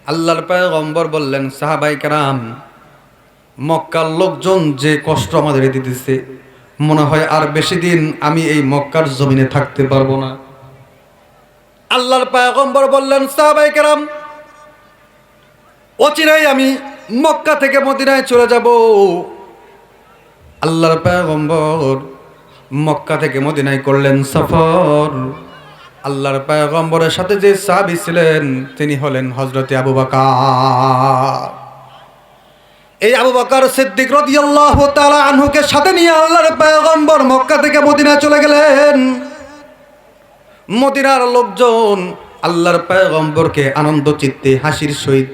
আল্লাহর পয়গম্বর বললেন, সাহাবায়ে কেরাম, মক্কার লোকজন যে কষ্ট আমাদের দিতেছে, মনে হয় আর বেশি দিন আমি এই মক্কার জমিনে থাকতে পারবো না। আল্লাহর পয়গম্বর বললেন, সাহাবায়ে কেরাম, অচিরেই আমি মক্কা থেকে মদিনায় চলে যাব। আল্লাহর পয়গম্বর মক্কা থেকে মদিনায় করলেন সফর। আল্লাহর পয়গম্বরের সাথে যে সাহাবী ছিলেন তিনি হলেন হযরতে আবু বকর। এই আবু বকর সিদ্দিক রাদিয়াল্লাহু তাআলা আনহুকে সাথে নিয়ে আল্লাহর পয়গম্বর মক্কা থেকে মদিনায় চলে গেলেন। মদিনার লোকজন আল্লাহর পয়গম্বরকে আনন্দ চিত্তে হাসির সহিত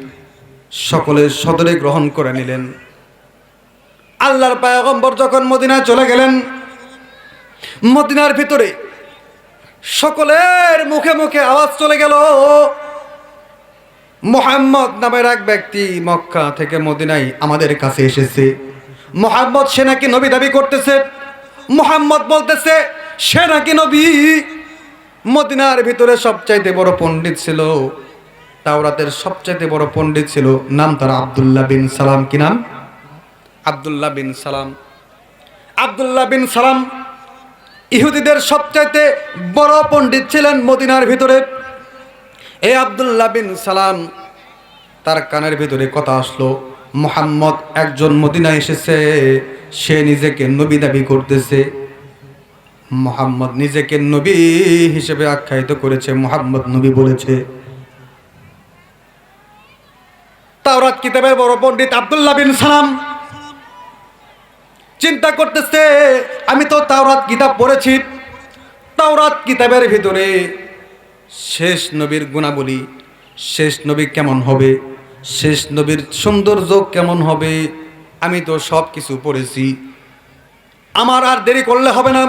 সকলের সদরে গ্রহণ করে নিলেন। আল্লাহর পয়গম্বর যখন মদিনায় চলে গেলেন, মদিনার ভিতরে সকলের মুখে মুখে আওয়াজ চলে গেল, মুহাম্মদ নামের এক ব্যক্তি মক্কা থেকে মদিনায় আমাদের কাছে এসেছে। মুহাম্মদ সে নাকি নবী দাবি করতেছে। মুহাম্মদ বলতেছে সে নাকি নবী। মদিনার ভিতরে সবচাইতে বড় পণ্ডিত ছিল, তাওরাতের সবচাইতে বড় পণ্ডিত ছিল, নাম তার আব্দুল্লাহ বিন সালাম। কি নাম? আব্দুল্লাহ বিন সালাম। আব্দুল্লাহ বিন সালাম ইহুদিদের সবচাইতে বড় পণ্ডিত ছিলেন মদিনার ভিতরে। এই আব্দুল্লাহ বিন সালাম তার কানের ভিতরে কথা আসলো, মুহাম্মদ একজন মদিনায় এসেছে, সে নিজেকে নবী দাবি করতেছে। মুহাম্মদ নিজেকে নবী হিসেবে আখ্যায়িত করেছে, মুহাম্মদ নবী বলেছে। তাওরাত কিতাবের বড় পণ্ডিত আব্দুল্লাহ বিন সালাম চিন্তা করতেছে, আমি তো তাওরাত কিতাব পড়েছি, তাওরাত কিতাবের ভিতরে শেষ নবীর গুণাবলী, শেষ নবী কেমন হবে, শেষ নবীর সৌন্দর্য কেমন হবে, আমি তো সব কিছু পড়েছি, আমার আর দেরি করলে হবে না,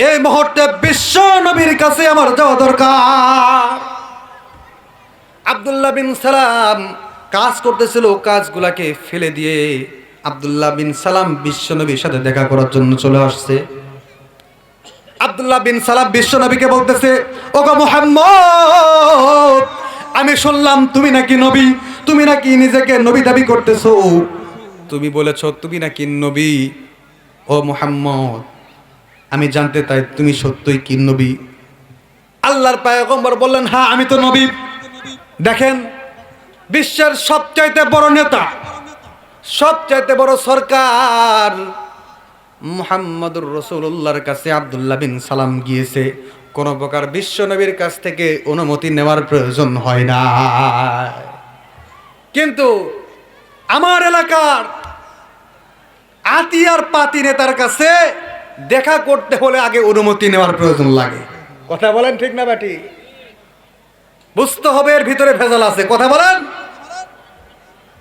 এই মুহূর্তে বিশ্ব নবীর কাছে আমার যাওয়া দরকার। আব্দুল্লাহ বিন সালাম কাজ করতেছিল, কাজগুলাকে ফেলে দিয়ে আব্দুল্লাহ বিন সালাম বিশ্ব নবীর সাথে দেখা করার জন্য চলে আসছে। আব্দুল্লাহ বিন সালাম বিশ্ব নবীকে বলতেছে, ওগো মুহাম্মদ, আমি শুনলাম তুমি নাকি নবী, তুমি নাকি নিজেকে নবী দাবি করতেছো, তুমি বলেছো তুমি নাকি নবী। ও মুহাম্মদ, আমি জানতে চাই তুমি সত্যই কি নবী? আল্লাহর পয়গম্বর বললেন, হ্যাঁ আমি তো নবী। দেখেন, বিশ্বের সবচাইতে বড় নেতা, সবচাইতে বড় সরকার মুহাম্মদুর রাসূলুল্লাহর কাছে আব্দুল্লাহ বিন সালাম গিয়েছে, কোন প্রকার বিশ্ব নবীর কাছ থেকে অনুমতি নেওয়ার প্রয়োজন হয় না। কিন্তু আমার এলাকার আতিয়ার পাতি নেতার কাছে দেখা করতে হলে আগে অনুমতি নেওয়ার প্রয়োজন লাগে। কথা বলেন ঠিক না বাটি? বুঝতে হবে এর ভিতরে ভেজাল আছে। কথা বলেন।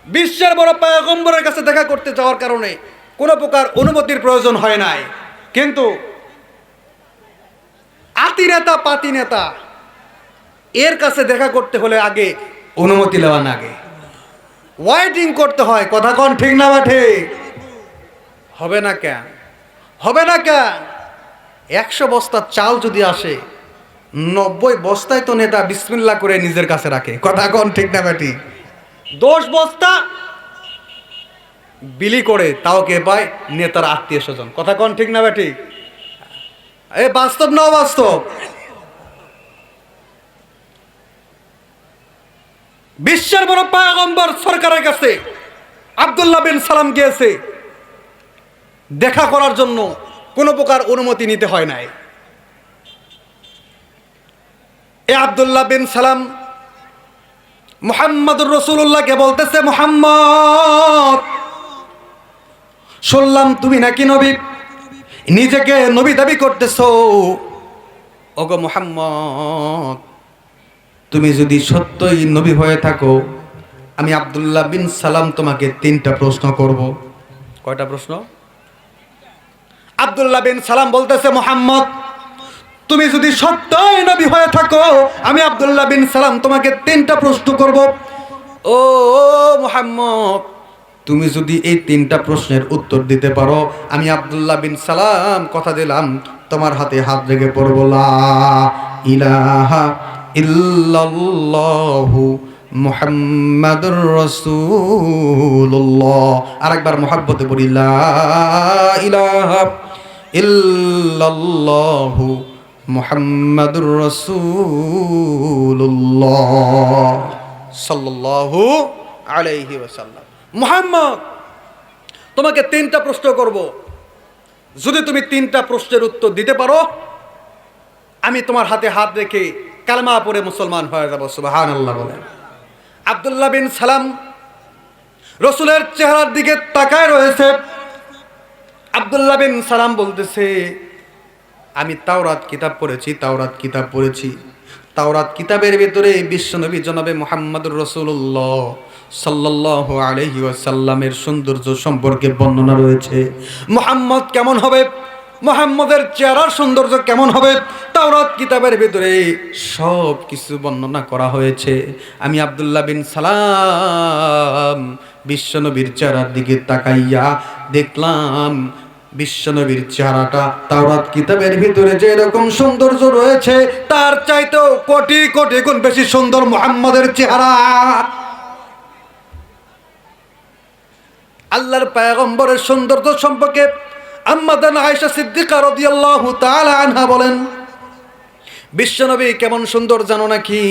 বিশ্বের বড় পয়গম্বরের কাছে দেখা করতে যাওয়ার কারণে কোনো প্রকার অনুমতির প্রয়োজন হয় নাই, কিন্তু আতি নেতা পাতি নেতা এর কাছে দেখা করতে হলে আগে অনুমতি নেওয়া লাগে, ওয়েটিং করতে হয়। কথা কোন ঠিক না বাঠে? হবে না কেন? হবে না কেন? 100 বস্তা চাল যদি আসে, 90 বস্তায় তো নেতা বিসমিল্লাহ করে নিজের কাছে রাখে। কথা কোন ঠিক না বাটি? 10 বস্তা বিলি করে, তাও কে পায়? নেতার আত্মীয় স্বজন। কথা কোন ঠিক না বাটি? এ বাস্তব না অবাস্তব? বিশ্বের বড় পয়গম্বর সরকারের কাছে আব্দুল্লাহ বিন সালাম গিয়েছে, দেখা করার জন্য কোনো প্রকার অনুমতি নিতে হয় নাই। এ আব্দুল্লাহ বিন সালাম মুহাম্মদুর রাসূলুল্লাহকে বলতেছে, মুহাম্মদ, শুনলাম তুমি নাকি নবী, নিজেকে নবী দাবি করতেছো। ওগো মুহাম্মদ, তুমি যদি সত্যই নবী হয়ে থাকো, আমি আব্দুল্লাহ বিন সালাম তোমাকে 3টা প্রশ্ন করব। কয়টা প্রশ্ন? আব্দুল্লাহ বিন সালাম বলতেছে, মুহাম্মদ, তুমি যদি সত্যই নবী হয়ে থাকো, আমি আব্দুল্লাহ বিন সালাম তোমাকে 3টা প্রশ্ন করব। ও মুহাম্মদ, তুমি যদি এই 3টা প্রশ্নের উত্তর দিতে পারো, আমি আব্দুল্লাহ বিন সালাম কথা দিলাম তোমার হাতে হাত রেখে পড়ব, লা ইলাহা ইল্লাল্লাহু মুহাম্মাদুর রাসূলুল্লাহ। আরেকবার মহব্বতে বলি লা ইলাহা ইল্লাল্লাহু মুহাম্মাদুর রাসূলুল্লাহ সাল্লাল্লাহু আলাইহি ওয়াসাল্লাম। মুহাম্মদ, তোমাকে তিনটা প্রশ্ন করব, যদি তুমি তিনটা প্রশ্নের উত্তর দিতে পারো আমি তোমার হাতে হাত রেখে কালেমা পড়ে মুসলমান হয়ে যাব। সুবহানাল্লাহ বলেন। আব্দুল্লাহ বিন সালাম রসুলের চেহারার দিকে তাকায় রয়েছে। আব্দুল্লাহ বিন সালাম বলতেছে, আমি তাওরাত কিতাব পড়েছি, তাওরাত কিতাব পড়েছি। তাওরাত কিতাবের ভিতরে বিশ্বনবী জনাবে মুহাম্মদুর রাসূলুল্লাহ সাল্লাল্লাহু আলাইহি ওয়াসাল্লামের সৌন্দর্য সম্পর্কে বর্ণনা রয়েছে। মুহাম্মদ কেমন হবে, মুহাম্মদের চেহারার সৌন্দর্য কেমন হবে, তাওরাত কিতাবের ভিতরে সব কিছু বর্ণনা করা হয়েছে। আমি আব্দুল্লাহ বিন সালাম বিশ্বনবীর চেহারার দিকে তাকাইয়া দেখলাম বিশ্বনবীর চেহারাটা তাওরাত কিতাবের ভিতরে যে রকম সৌন্দর্য রয়েছে তার চাইতেও কোটি কোটি গুণ বেশি সুন্দর মুহাম্মদের চেহারা। আল্লাহর পয়গম্বরের সৌন্দর্য সম্পর্কে আম্মাদান আয়েশা সিদ্দিকা রাদিয়াল্লাহু তাআলা আনহা বলেন, বিশ্বনবী কেমন সুন্দর জানো নাকি?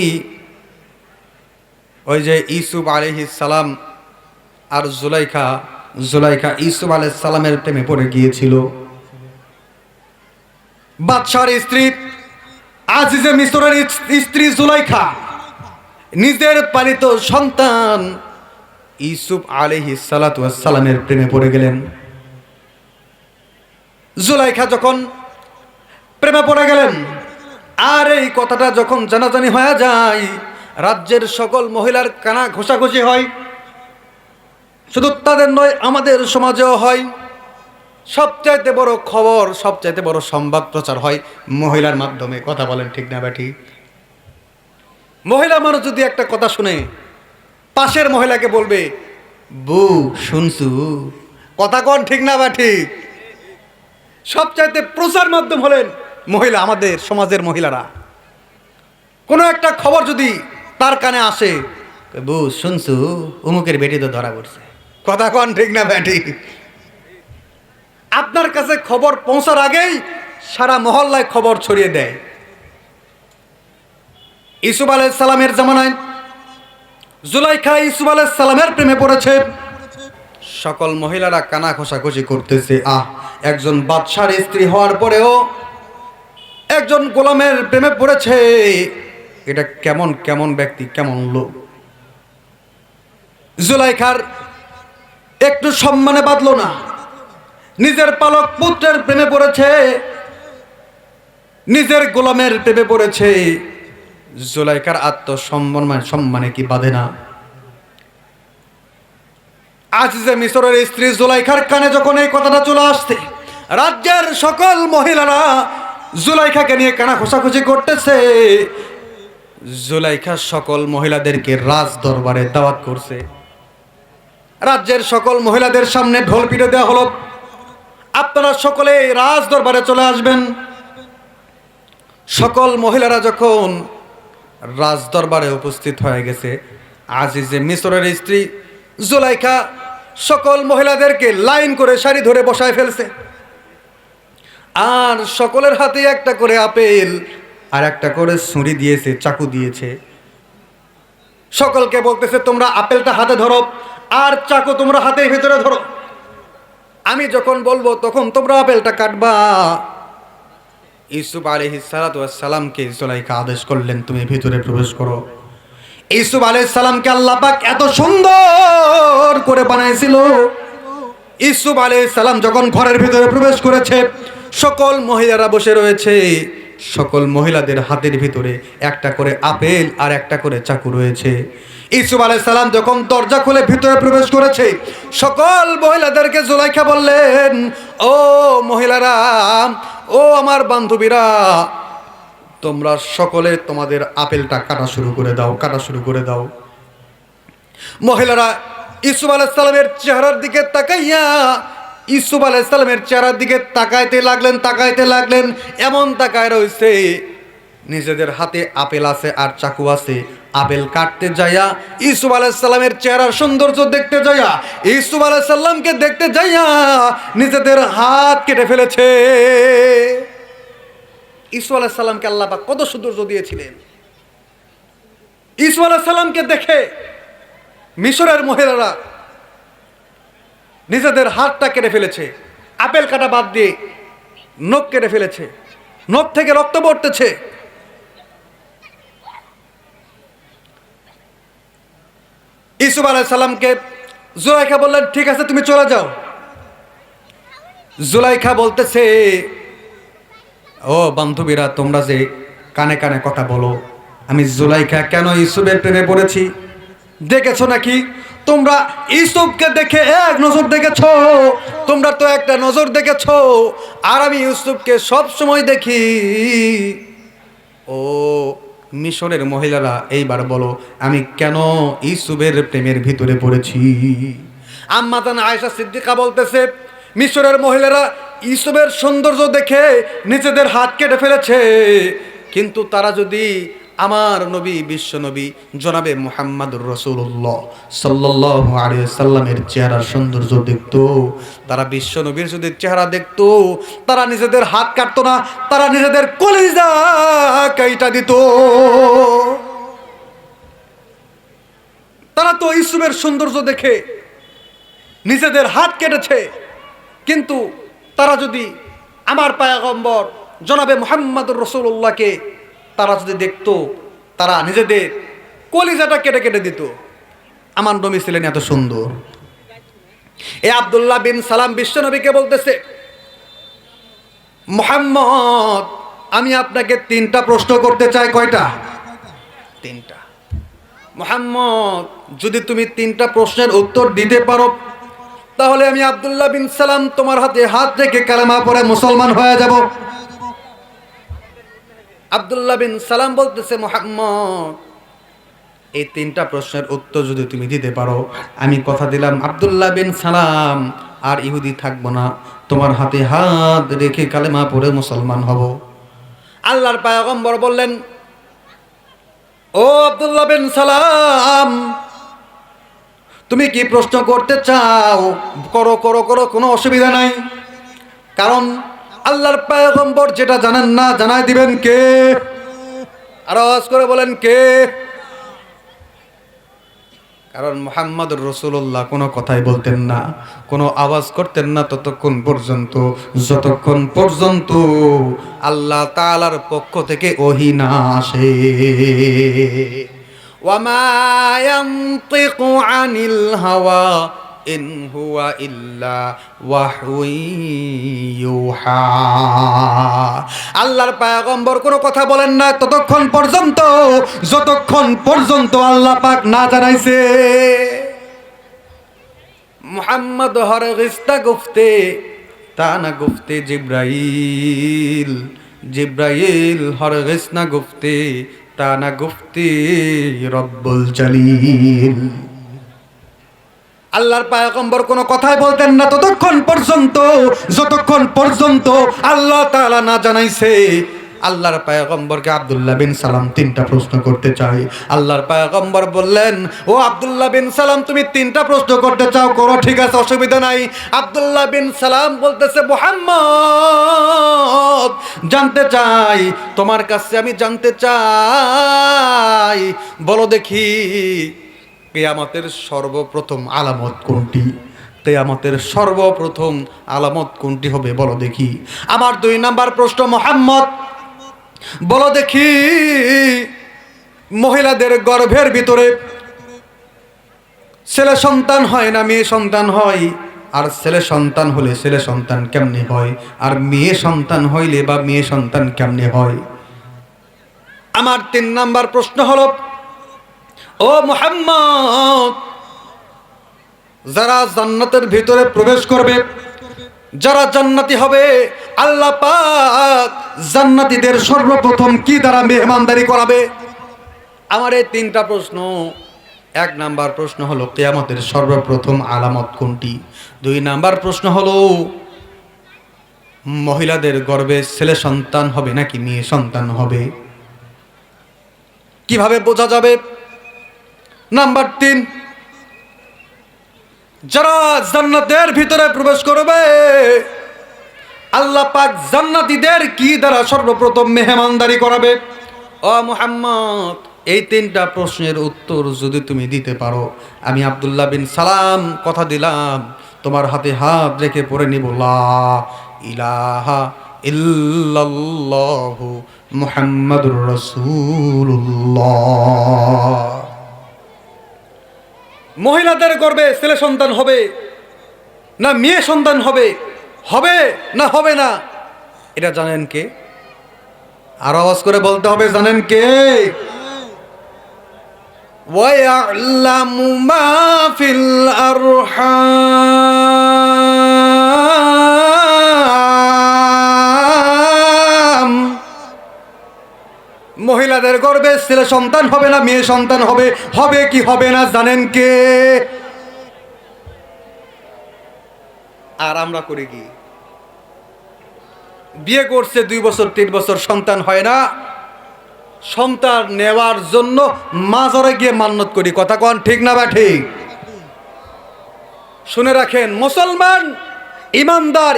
ওই যে ইউসুফ আলাইহিস সালাম আর জুলাইখা ইউসুফ আলাইহিস সালামের প্রেমে পড়ে গিয়েছিল। বাদশার স্ত্রী আজিজে মিসরের স্ত্রী জুলাইখা নিজের পালিত সন্তান ইউসুফ আলাইহিস সালাতু ওয়াস সালামের প্রেমে পড়ে গেলেন। জুলাইখা যখন প্রেমে পড়ে গেলেন আর এই কথাটা যখন জানাজানি হয়ে যায়, রাজ্যের সকল মহিলার কানা ঘোষাঘষি হয়। শুধু তাদের নয়, আমাদের সমাজেও হয়। সবচাইতে বড় খবর, সবচাইতে বড় সংবাদ প্রচার হয় মহিলার মাধ্যমে। কথা বলেন ঠিক না ব্যাটি? মহিলা মানুষ যদি একটা কথা শুনে পাশের মহিলাকে বলবে, বউ শুনছু? কথা কন ঠিক না ব্যাটি? সবচাইতে প্রচার মাধ্যম হলেন মহিলা, আমাদের সমাজের মহিলারা। কোনো একটা খবর যদি তার কানে আসে, বউ শুনছু অমুকের বেটি তো ধরা পড়ছে। কথা কন ঠিক না ব্যাটি? আপনার কাছে খবর পৌঁছার আগেই সারা মহল্লায় খবর ছড়িয়ে দেয়। ইউসুফ আলাইহিস সালামের জামানায় জুলাইখা ইউসুফ আলাইহিস সালামের প্রেমে পড়েছে। সকল মহিলারা কানা ঘষাঘষি করতেছে, একজন বাদশার স্ত্রী হওয়ার পরেও একজন গোলামের প্রেমে পড়েছে। এটা কেমন কেমন ব্যক্তি, কেমন লোক। জুলাইখার একটু সম্মানে বাঁধল না, নিজের পালক পুত্রের প্রেমে পড়েছে, নিজের গোলামের প্রেমে পড়েছে। জুলাইখার সম্মানে কি বাঁধে না? আজিজে মিসরের স্ত্রী জুলাইখার কানে যখন এই কথাটা চলে আসছে, রাজ্যের সকল মহিলারা জুলাইখাকে নিয়ে কানা খোঁচাখুচি করতেছে। জুলাইখা সকল মহিলাদেরকে রাজ দরবারে দাওয়াত করছে। রাজ্যের সকল মহিলাদের সামনে ঢোল পিটে দেওয়া হলো, আপনারা সকলে রাজ দরবারে চলে আসবেন। সকল মহিলারা যখন রাজ দরবারে উপস্থিত হয়ে গেছে, আজিজে মিসরের স্ত্রী জুলাইখা সকল মহিলাদেরকে লাইন করে সারি ধরে বসায় ফেলছে। আর সকলের হাতে একটা করে আপেল আর একটা করে ছুরি দিয়েছে, চাকু দিয়েছে। সকলকে বলতেছে, তোমরা আপেলটা হাতে ধরো আর চাকু তোমরা হাতের ভিতরে ধরো। আমি যখন বলবো তখন তোমরা আপেলটা কাটবা। ইউসুফ আলাইহিস সালাতু ওয়াস সালামকে জুলাইখা আদেশ করলেন, তুমি ভিতরে প্রবেশ করো। ইউসুফ আলাইহিস সালামকে আল্লাহ পাক এত সুন্দর করে বানাইছিল। ইউসুফ আলাইহিস সালাম যখন ঘরের ভিতরে প্রবেশ করেছে, সকল মহিলারা বসে রয়েছে। সকল মহিলাদের হাতের ভিতরে একটা করে আপেল আর একটা করে চাকু রয়েছে। ইউসুফ আলাইহিস সালাম যখন দরজা খুলে ভিতরে প্রবেশ করেছে, সকল মহিলাদেরকে জুলাইখা বললেন, ও মহিলারা, ও আমার বান্ধবীরা, তোমরা সকলে তোমাদের আপেলটা কাটা শুরু করে দাও। মহিলারা ইউসুফ আলাইহিস সালামের চেহারার দিকে তাকাইয়া ইউসুফ আলাইহিস সালামের চেহারার দিকে তাকাইতে লাগলেন। এমন তাকায় রয়েছে নিজেদের হাতে আপেল আছে আর চাকু আছে, আপেল কাটতে যাইয়া ইউসুফ আলাইহিস সালামের চেহারার সৌন্দর্য দেখতে যাইয়া, ইউসুফ আলাইহিস সালামকে দেখতে যাইয়া নিজেদের হাত কেটে ফেলেছে। ইউসুফ আলাইহিস সালামকে আল্লাহ পাক কত সৌন্দর্য দিয়েছিলেন। ইউসুফ আলাইহিস সালামকে দেখে মিশরের মহিলারা নিজেদের হাতটা কেটে ফেলেছে, আপেল কাটা বাদ দিয়ে নখ কেটে ফেলেছে, নখ থেকে রক্ত পড়তেছে। ইউসুফ আলাইহিস সালামকে জুলাইখা বললেন, ঠিক আছে তুমি চলে যাও। জুলাইখা বলতেছে, ও বান্ধবীরা তোমরা যে কানে কানে কথা বলো, আমি জুলাইখা কেন ইউসুফের প্রেমে পড়েছি দেখেছো নাকি? তোমরা ইউসুফকে দেখে এক নজর দেখেছো, তোমরা তো একটা নজর দেখেছো, আর আমি ইউসুফকে সব সময় দেখি। ও মিশরের মহিলারা এইবার বলো আমি কেন ইউসুফের প্রেমের ভিতরে পড়েছি? আম্মা জান আয়েশা সিদ্দিকা বলতেছে, মিশরের মহিলারা ইউসুফের সৌন্দর্য দেখে নিজেদের হাত কেটে ফেলেছে, কিন্তু তারা যদি আমার নবী বিশ্ব নবী জনাবে মুহাম্মদুর রাসূলুল্লাহ সাল্লাল্লাহু আলাইহি সাল্লামের চেহারার সৌন্দর্য দেখতো, তারা বিশ্ব নবীর যদি চেহারা দেখতো, তারা নিজেদের হাত কাটতো না, তারা নিজেদের কলিজা কাইটা দিত। তারা তো ইউসুফের সৌন্দর্য দেখে নিজেদের হাত কেটেছে, কিন্তু তারা যদি আমার পয়গম্বর জনাবে মুহাম্মদুর রাসূলুল্লাহকে তারা যদি দেখতো, তারা নিজেদের কলিজাটা কেটে কেটে দিত। আমার নবী ছিলেন এত সুন্দর। এ আব্দুল্লাহ বিন সালাম বিশ্ব নবীকে বলতেছে, মুহাম্মদ আমি আপনাকে 3টা প্রশ্ন করতে চাই। কয়টা? 3টা। মুহাম্মদ যদি তুমি 3টা প্রশ্নের উত্তর দিতে পারো, তাহলে আমি আব্দুল্লাহ বিন সালাম তোমার হাতে হাত রেখে কালেমা পড়ে মুসলমান হয়ে যাব। আব্দুল্লাহ বিন সালাম বলতেছে, মুহাম্মদ এই 3টা প্রশ্নের উত্তর যদি তুমি দিতে পারো, আমি কথা দিলাম আব্দুল্লাহ বিন সালাম আর ইহুদি থাকবো না, তোমার হাতে হাত রেখে কালেমা পড়ে মুসলমান হব। আল্লাহর পয়গম্বর বললেন, ও আব্দুল্লাহ বিন সালাম তুমি কি প্রশ্ন করতে চাও? করো করো করো, কোনো অসুবিধা নাই। কারণ আল্লাহর পয়গম্বর যেটা জানেন না জানাই দিবেন কে? আর আওয়াজ করে বলেন কে? কারণ মুহাম্মদুর রাসূলুল্লাহ কোনো কথাই বলতেন না, কোনো আওয়াজ করতেন না ততক্ষণ পর্যন্ত যতক্ষণ পর্যন্ত আল্লাহ তাআলার পক্ষ থেকে ওহী না আসে। ওয়ামা ইয়ানতিকু আনিল হাওয়া ইন হুয়া ইল্লা ওয়াহয়ুন ইউহা। আল্লাহর পয়গম্বর কোনো কথা বলেন না ততক্ষণ পর্যন্ত যতক্ষণ পর্যন্ত আল্লাহ পাক না জানাইছে। মুহাম্মদ হরগিস্তা গুফতে তা না গুফতে জিব্রাইল, জিব্রাইল হরগিস না গুফতে তা না গুফতে রব্বুল জলিল। আল্লাহর পয়গম্বর কোনো কথাই বলতেন না ততক্ষণ পর্যন্ত যতক্ষণ পর্যন্ত আল্লাহ তাআলা না জানাইছে। আল্লাহর পয়গম্বরকে আব্দুল্লাহ বিন সালাম 3টা প্রশ্ন করতে চাই। আল্লাহর পয়গম্বর বললেন, ও আব্দুল্লাহ বিন সালাম তুমি 3টা প্রশ্ন করতে চাও, করো, ঠিক আছে, অসুবিধা নাই। আব্দুল্লাহ বিন সালাম বলতেছে, মুহাম্মদ জানতে চাই, তোমার কাছে আমি জানতে চাই, বলো দেখি কিয়ামতের সর্বপ্রথম আলামত কোনটি? কিয়ামতের সর্বপ্রথম আলামত কোনটি হবে বলো দেখি। আমার 2 নাম্বার প্রশ্ন, মুহাম্মদ বলো দেখি মহিলাদের গর্ভের ভিতরে ছেলে সন্তান হয় না মেয়ে সন্তান হয়? আর ছেলে সন্তান হলে ছেলে সন্তান কেমনে হয়, আর মেয়ে সন্তান হইলে বা মেয়ে সন্তান কেমনে হয়? আমার 3 নাম্বার প্রশ্ন হলো, ও মুহাম্মদ যারা জান্নাতের ভিতরে প্রবেশ করবে, যারা জান্নাতি হবে, আল্লাহ পাক জান্নাতীদের সর্বপ্রথম কি দ্বারা মেহমানদারি করাবে? আমার এই 3টা প্রশ্ন। 1 নাম্বার প্রশ্ন হলো কিয়ামতের সর্বপ্রথম আলামত কোনটি? 2 নাম্বার প্রশ্ন হলো মহিলাদের গর্ভে ছেলে সন্তান হবে নাকি মেয়ে সন্তান হবে? কিভাবে বোঝা যাবে? নাম্বার 3, যারা জান্নাতের ভিতরে প্রবেশ করবে আল্লাহ পাক জান্নাতীদের কি দ্বারা সর্বপ্রথম মেহমানদারি করাবে? ও মুহাম্মদ, এই 3টা প্রশ্নের উত্তর যদি তুমি দিতে পারো, আমি আব্দুল্লাহ বিন সালাম কথা দিলাম তোমার হাতে হাত রেখে পড়ে নিব লা ইলাহা ইল্লাল্লাহু মুহাম্মাদুর রাসূলুল্লাহ। মহিলাদের গর্ভে ছেলে সন্তান হবে না মেয়ে সন্তান হবে? হবে না হবে না? এটা জানেন কে? আর আওয়াজ করে বলতে হবে, জানেন কে? ওয়ায়ালামু মা ফিল আরহাম। মহিলাদের গর্ভে ছেলে সন্তান হবে না মেয়ে সন্তান হবে? হবে কি হবে না জানেন কে? আর আমরা করি কি? বিয়ে করছে 2 বছর 3 বছর, সন্তান হয় না, সন্তান নেওয়ার জন্য মাজারে গিয়ে মান্নত করি। কথা কোন ঠিক না বা ঠিক? শুনে রাখেন, মুসলমান ইমানদার,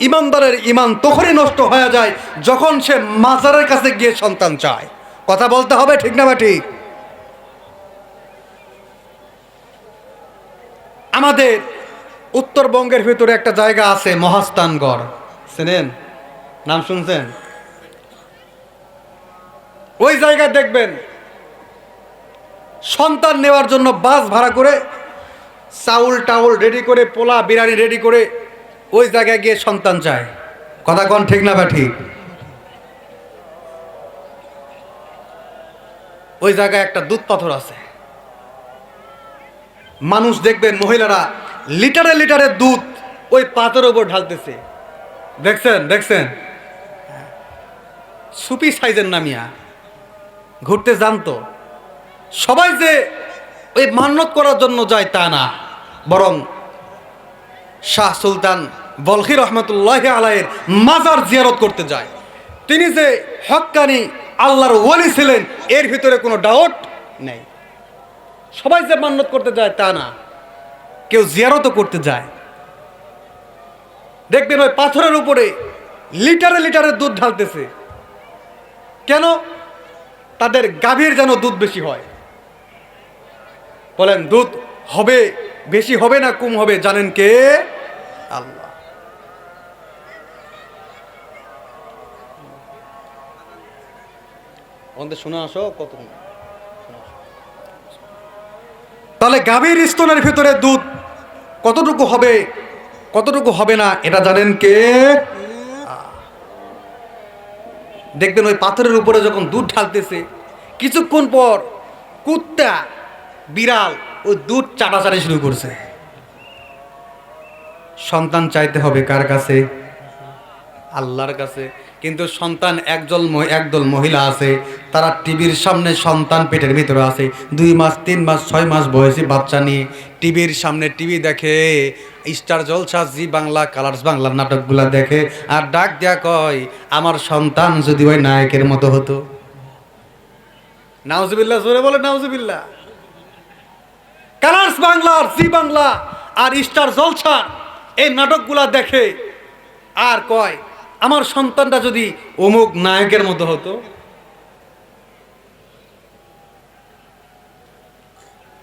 ইমানদারের ইমান তখনই নষ্ট হয়ে যায় যখন সে মাজারের কাছে গিয়ে সন্তান চায়। কথা বলতে হবে ঠিক না বা ঠিক? আমাদের উত্তরবঙ্গের ভিতরে একটা জায়গা আছে মহাস্থানগড়, চেনেন? নাম শুনছেন? ওই জায়গায় দেখবেন সন্তান নেওয়ার জন্য বাস ভাড়া করে চাউল টাউল রেডি করে, পোলা বিরিয়ানি রেডি করে ওই জায়গায় গিয়ে সন্তান চায়। কথা কোন ঠিক না বা ঠিক? ওই জায়গায় একটা দুধ পাথর আছে। মানুষ দেখবেন মহিলারা লিটারে লিটারে দুধ ওই পাথরের উপর ঢালতেছে। দেখছেন? দেখছেন? সুপি সাইজের নামিয়া ঘুরতে জানতো। সবাই যে ওই মান্যত করার জন্য যায় তা না, বরং শাহ সুলতান বলখি রহমতুল্লাহি আলাইহির মাজার জিয়ারত করতে যায়। তিনি যে হক্কানি আল্লাহর ওলি ছিলেন এর ভিতরে কোনো ডাউট নেই। সবাই যে মান্যত করতে যায় তা না, কেউ জিয়ারতও করতে যায়। দেখবেন ওই পাথরের উপরে লিটারে লিটারে দুধ ঢালতেছে। কেন? তাদের গাভীর যেন দুধ বেশি হয়। বলেন, দুধ হবে বেশি হবে না কম হবে জানেন কে? আল্লাহ। আমাদের শোনা আসো কত? তাহলে গাভীর স্তনের ভিতরে দুধ কতটুকু হবে কতটুকু হবে না এটা জানেন কে? দেখবেন ওই পাথরের উপরে যখন দুধ ঢালতেছে, কিছুক্ষণ পর কুত্তা বিড়াল ওই দুধ চাটাচাটি শুরু করছে। সন্তান চাইতে হবে কার কাছে? আল্লাহর কাছে। কিন্তু সন্তান একদল মহিলা আছে, তারা টিভির সামনে, সন্তান পেটের ভিতরে আছে 2 মাস 3 মাস 6 মাস বয়সী বাচ্চা নিয়ে টিভির সামনে টিভি দেখে, স্টার জলসা, জি বাংলা, কালার্স বাংলার নাটকগুলা দেখে, আর ডাক দেয়া কয় আমার সন্তান যদি ওই নায়কের মতো হতো। নাউজুবিল্লাহ, জোরে বলে নাউজুবিল্লাহ। কালার্স বাংলার, জি বাংলা আর স্টার জলসা এই নাটকগুলা দেখে আর কয় আমার সন্তানটা যদি অমুক নায়কের মতো হতো।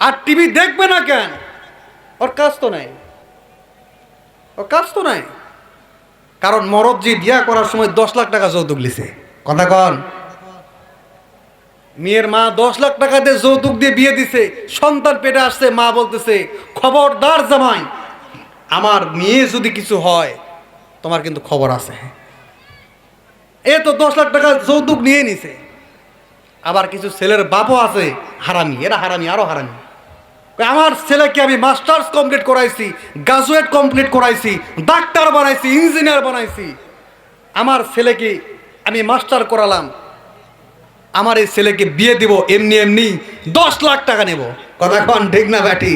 আর টিভি দেখবে না কেন? ওর কাজ তো নাই, ওর কাজ তো নাই। কারণ মরদজি বিয়া করার সময় 10 লাখ টাকা যৌতুক লিছে। কথা কন। মেয়ের মা 10 লাখ টাকা দিয়ে যৌতুক দিয়ে বিয়ে দিছে, সন্তান পেটে আসছে, মা বলতেছে খবরদার জামাই, আমার মেয়ে যদি কিছু হয় তোমার কিন্তু খবর আছে। এ তো 10 লাখ টাকা যৌতুক নিয়ে নিছে। আবার কিছু ছেলের বাপও আছে হারামি, এরা হারামি, আরো হারামি। আমার ছেলেকে আমি মাস্টার্স কমপ্লিট করাইছি, গ্রাজুয়েট কমপ্লিট করাইছি, ডাক্তার বানাইছি, ইঞ্জিনিয়ার বানাইছি, আমার ছেলেকে আমি মাস্টার করালাম, আমার এই ছেলেকে বিয়ে দিব এমনি এমনি 10 লাখ টাকা নেব। কথা কন ঠিক না ব্যাটি?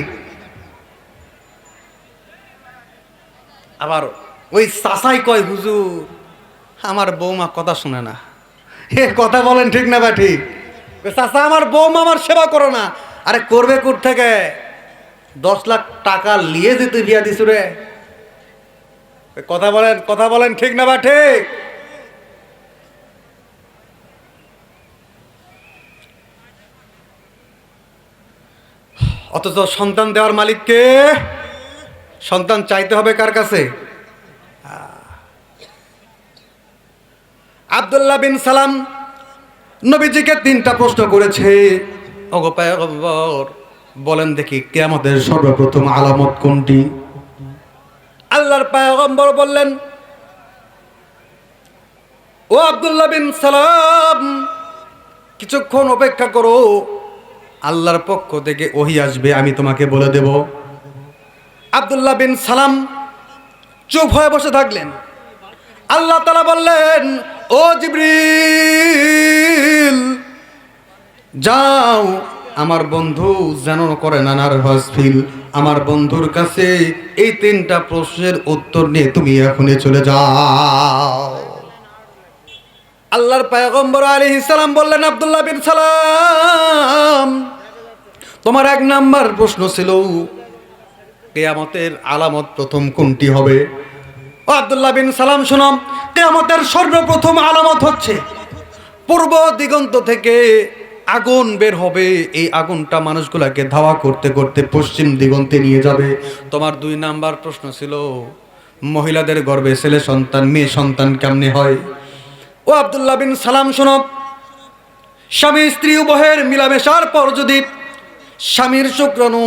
আবার ওই চাচাই কয় হুজুর আমার বৌমা কথা শুনে না। এ কথা বলেন ঠিক না ব্যাটি? চাচা আমার বৌমা আমার সেবা করো না। আরে করবে কোথ থেকে? 10 লাখ টাকা নিয়ে যে তুই বিয়া দিস রে। কথা বলেন ঠিক না বা ঠিক? অথচ সন্তান দেওয়ার মালিককে সন্তান চাইতে হবে কার কাছে? আব্দুল্লাহ বিন সালাম নবীজিকে 3টা প্রশ্ন করেছে। ওগো পয়গম্বর, বলেন দেখি কিয়ামতের সর্বপ্রথম আলামত কোনটি? আল্লাহর পয়গম্বর বললেন, ও আব্দুল্লাহ বিন সালাম, কিছুক্ষণ অপেক্ষা করো, আল্লাহর পক্ষ থেকে ওহী আসবে, আমি তোমাকে বলে দেব। আব্দুল্লাহ বিন সালাম চুপ হয়ে বসে থাকলেন। আল্লাহ তাআলা বললেন, ও জিবরিল, যাও আমার বন্ধু যেন করে নানার হসফিল, আমার বন্ধুর কাছে এই 3টা প্রশ্নের উত্তর নিয়ে তুমি এখনই চলে যাও। আল্লাহর পয়গম্বর আলাইহিস সালাম বললেন, আব্দুল্লাহ বিন সালাম, তোমার 1 নাম্বার প্রশ্ন ছিল কিয়ামতের আলামত প্রথম কোনটি হবে? ও আব্দুল্লাহ বিন সালাম, শোনো, কিয়ামতের সর্বপ্রথম আলামত হচ্ছে পূর্ব দিগন্ত থেকে আগুন বের হবে। এই আগুনটা মানুষগুলাকে ধাওয়া করতে করতে পশ্চিম দিগন্তে নিয়ে যাবে। তোমার 2 নাম্বার প্রশ্ন ছিল মহিলাদের গর্ভে ছেলে সন্তান মেয়ে সন্তান কেমনে হয়? ও আব্দুল্লাহ বিন সালাম, শোনো, স্বামী স্ত্রী উভয়ের মিলামেশার পর যদি স্বামীর শুক্রাণু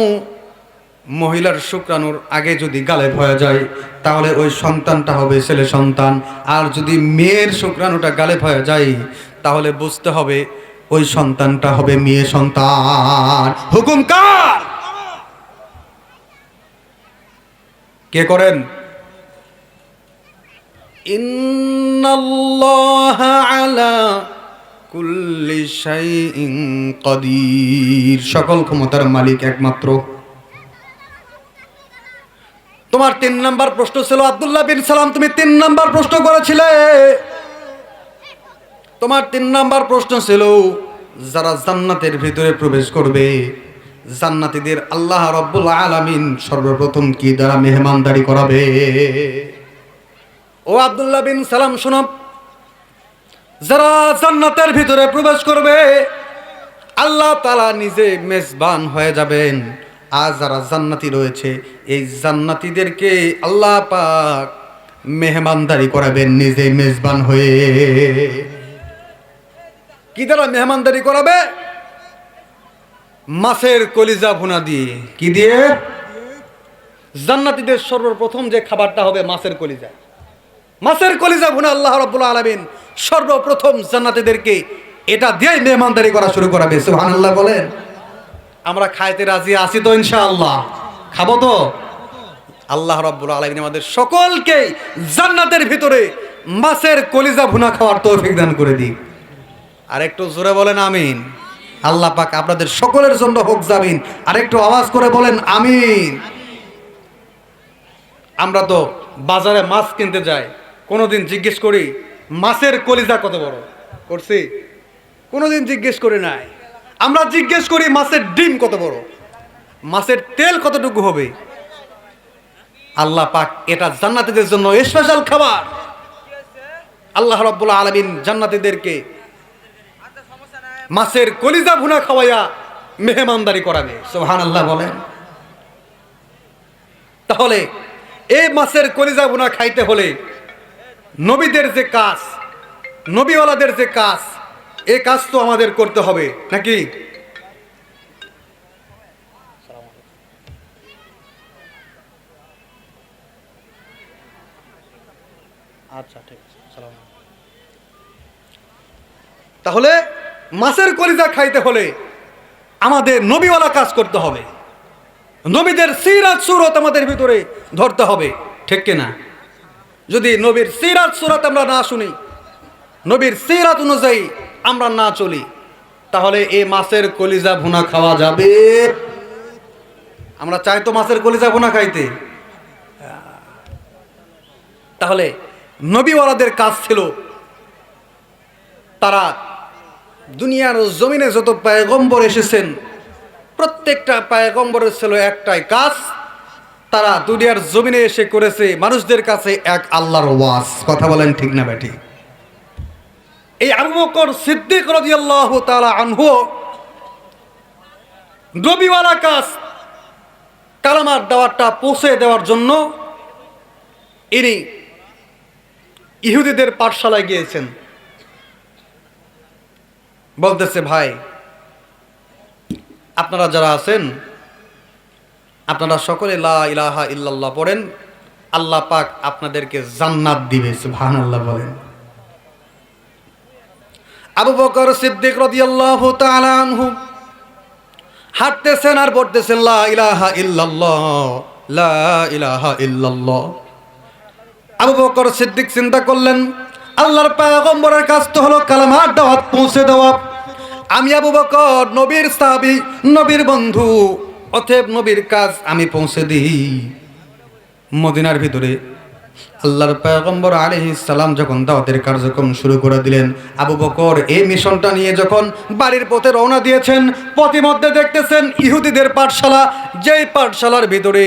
মহিলার শুক্রাণুর আগে যদি গালেব হয়ে যায়, তাহলে ওই সন্তানটা হবে ছেলে সন্তান। আর যদি মেয়ের শুক্রাণুটা গালেব হয়ে যায়, তাহলে বুঝতে হবে ওই সন্তানটা হবে মেয়ে সন্তান। হুকুম কার? কে করেন? ইন্নাল্লাহা আলা কুল্লি শাইইন কাদির, সকল ক্ষমতার মালিক একমাত্র। তোমার 3 নাম্বার প্রশ্ন ছিল আব্দুল্লাহ বিন সালাম, তুমি 3 নাম্বার প্রশ্ন করেছিলে। তোমার 3 নাম্বার প্রশ্ন ছিল যারা জান্নাতের ভিতরে প্রবেশ করবে, জান্নাতীদের আল্লাহ রাব্বুল আলামিন সর্বপ্রথম কি দ্বারা মেহমানদারি করাবে? ও আব্দুল্লাহ বিন সালাম, শোনো, যারা জান্নাতের ভিতরে প্রবেশ করবে আল্লাহ তাআলা নিজে মেজবান হয়ে যাবেন। আর যারা জান্নাতি রয়েছে এই জান্নাতীদেরকে আল্লাহ পাক মেহমানদারি করাবেন নিজে মেজবান হয়ে। কি দ্বারা মেহমানদারি করাবে? মাছের কলিজা ভুনা দিয়ে। কি দিয়ে? জান্নাতীদের সর্বপ্রথম যে খাবারটা হবে মাছের কলিজা। মাছের কলিজা ভুনা আল্লাহ রাব্বুল আলামিন সর্বপ্রথম জান্নাতীদেরকে এটা দিয়েই মেহমানদারি করা শুরু করাবে। সুবহানাল্লাহ বলেন। আমরা খাইতে রাজি আছি তো ইনশাআল্লাহ? খাবো তো? আল্লাহ রাব্বুল আলামিন আমাদের সকলকে জান্নাতের ভিতরে মাছের কলিজা ভুনা খাওয়ার তৌফিক দান করে দিক। আর একটু জোরে বলেন আমিন। আল্লাহ পাক আপনাদের সকলের জন্য হোক জামিন। আর একটু আওয়াজ করে বলেন আমিন। আমরা তো বাজারে মাছ কিনতে যাই, কোনোদিন জিজ্ঞেস করি মাছের কলিজা কত বড়? করছি? কোনোদিন জিজ্ঞেস করি নাই। আমরা জিজ্ঞেস করি মাছের ডিম কত বড়, মাছের তেল কতটুকু হবে। আল্লাহ পাক এটা জান্নাতীদের জন্য স্পেশাল খাবার। আল্লাহ রাব্বুল আলামিন জান্নাতীদেরকে মাছের কলিজা ভুনা খাওয়াইয়া মেহমানদারি করাবে। সুবহানাল্লাহ বলেন। তাহলে এই মাছের কলিজা ভুনা খাইতে হলে নবীদের যে কাজ, নবীওয়ালাদের যে কাজ, এই কাজ তো আমাদের করতে হবে নাকি? আচ্ছা, ঠিক আছে। তাহলে মাছের কলিজা খাইতে হলে আমাদের নবীওয়ালা কাজ করতে হবে, নবীদের সিরাত সুরত আমাদের ভিতরে ধরতে হবে, ঠিক কিনা? যদি নবীর সিরাত সুরত আমরা না শুনি, নবীর সিরাত অনুযায়ী আমরা না চলি, তাহলে এই মাছের কলিজা ভুনা খাওয়া যাবে? আমরা চাই তো মাছের কলিজা ভুনা খাইতে। তাহলে নবীওয়ালাদের কাজ ছিল তারা দুনিয়ার জমিনে যত পয়গম্বর এসেছেন প্রত্যেকটা পয়গম্বরের ছিল একটাই কাজ, তারা দুনিয়ার জমিনে এসে করেছে মানুষদের কাছে এক আল্লাহর ওয়াজ। কথা বলেন ঠিক না বেঠিক? এই আবু বকর সিদ্দিক রাদিয়াল্লাহু তাআলা আনহু নবীওয়ালা কাজ কালামার দাওয়াতটা পৌঁছে দেওয়ার জন্য ইনি ইহুদিদের পাঠশালায় গিয়েছেন। বলতেছে, ভাই আপনারা যারা আছেন আপনারা সকলে লা ইলাহা ইল্লাল্লাহ পড়েন, আল্লাহ পাক আপনাদেরকে জান্নাত দিবে। সুবহানাল্লাহ বলেন। আবু বকর সিদ্দিক রাদিয়াল্লাহু তাআলা আনহু হাঁটতেছেন আর পড়তেছেন লা ইলাহা ইল্লাল্লাহ, লা ইলাহা ইল্লাল্লাহ। আবু বকর সিদ্দিক চিন্তা করলেন, আল্লাহর পয়গম্বরের কাজ তো হলো কালেমার দাওয়াত পৌঁছে দেওয়া। আমি আবু বকর নবীর সাহাবী, নবীর বন্ধু, অতএব নবীর কাজ আমি পৌঁছে দিই। মদিনার ভিতরে আল্লাহর পয়গম্বর আলাইহিস সালাম যখন দাওয়াতের কার্যক্রম শুরু করে দিলেন, আবু বকর এই মিশনটা নিয়ে যখন বাড়ির পথে রওনা দিয়েছেন, পথিমধ্যে দেখতেছেন ইহুদিদের পাঠশালা, যেই পাঠশালার ভিতরে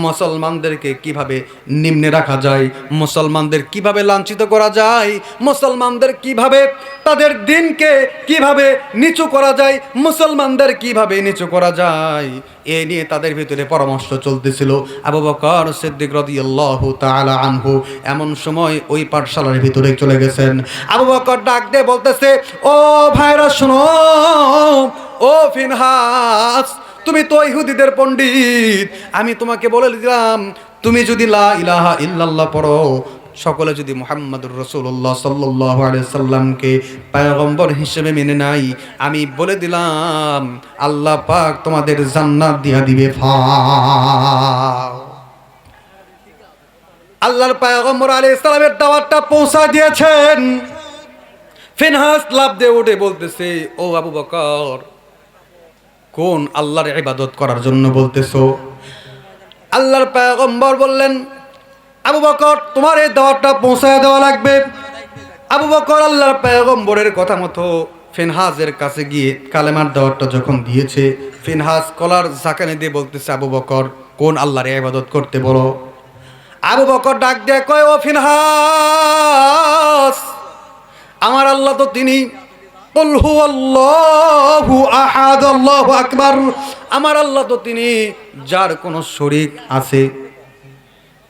মুসলমানদেরকে কিভাবে নিম্নে রাখা যায়, মুসলমানদের কিভাবে লাঞ্ছিত করা যায়, মুসলমানদের কিভাবে তাদের দিনকে কিভাবে নিচু করা যায়, মুসলমানদের কিভাবে নিচু করা যায়, এ নিয়ে তাদের ভিতরে পরামর্শ চলতেছিল। আবু বকর সিদ্দিক রাদিয়াল্লাহু তাআলা আনহু এমন সময় ওই পাঠশালার ভিতরে চলে গেছেন। আবু বকর ডাক দিয়ে বলতেছে, ও ভাইরা শোনো, ও ফিনহাস, তুমি তো ইহুদিদের পণ্ডিত, আমি তোমাকে বলে দিলাম তুমি যদি লা ইলাহা ইল্লাল্লাহ পড়ো, সকলে যদি মুহাম্মাদুর রাসূলুল্লাহ সাল্লাল্লাহু আলাইহি সাল্লামকে পয়গম্বর হিসেবে মেনে নাই, আমি বলে দিলাম আল্লাহ পাক তোমাদের জান্নাত দিয়া দিবে। আল্লাহর পয়গম্বর আলাইহিস সালামের দাওয়াতটা পৌঁছা দিয়েছেন। ফিনহাস লাফ দিয়ে উঠে বলতেছে, ও আবু বকর, কোন আল্লাহর ইবাদত করার জন্য বলতেছো? আল্লাহর পয়গম্বর বললেন, আবু বকর তোমার এই দাওয়াতটা পৌঁছায় দেওয়া লাগবে। আবু বকর আল্লাহর পয়গম্বরের কথা মতো ফিনহাসের কাছে গিয়ে কালেমার দাওয়াতটা যখন দিয়েছে, ফিনহাস কলার ঝাঁকানি দিয়ে বলতেছে, আবু বকর কোন আল্লাহর ইবাদত করতে বলো? আবু বকর ডাক দিয়ে কয়, ও ফিনহাস, আমার আল্লাহ তো তিনি কুল হুয়াল্লাহু আহাদ আল্লাহু আকবার, আমার আল্লাহ তো তিনি যার কোনো শরীক আছে,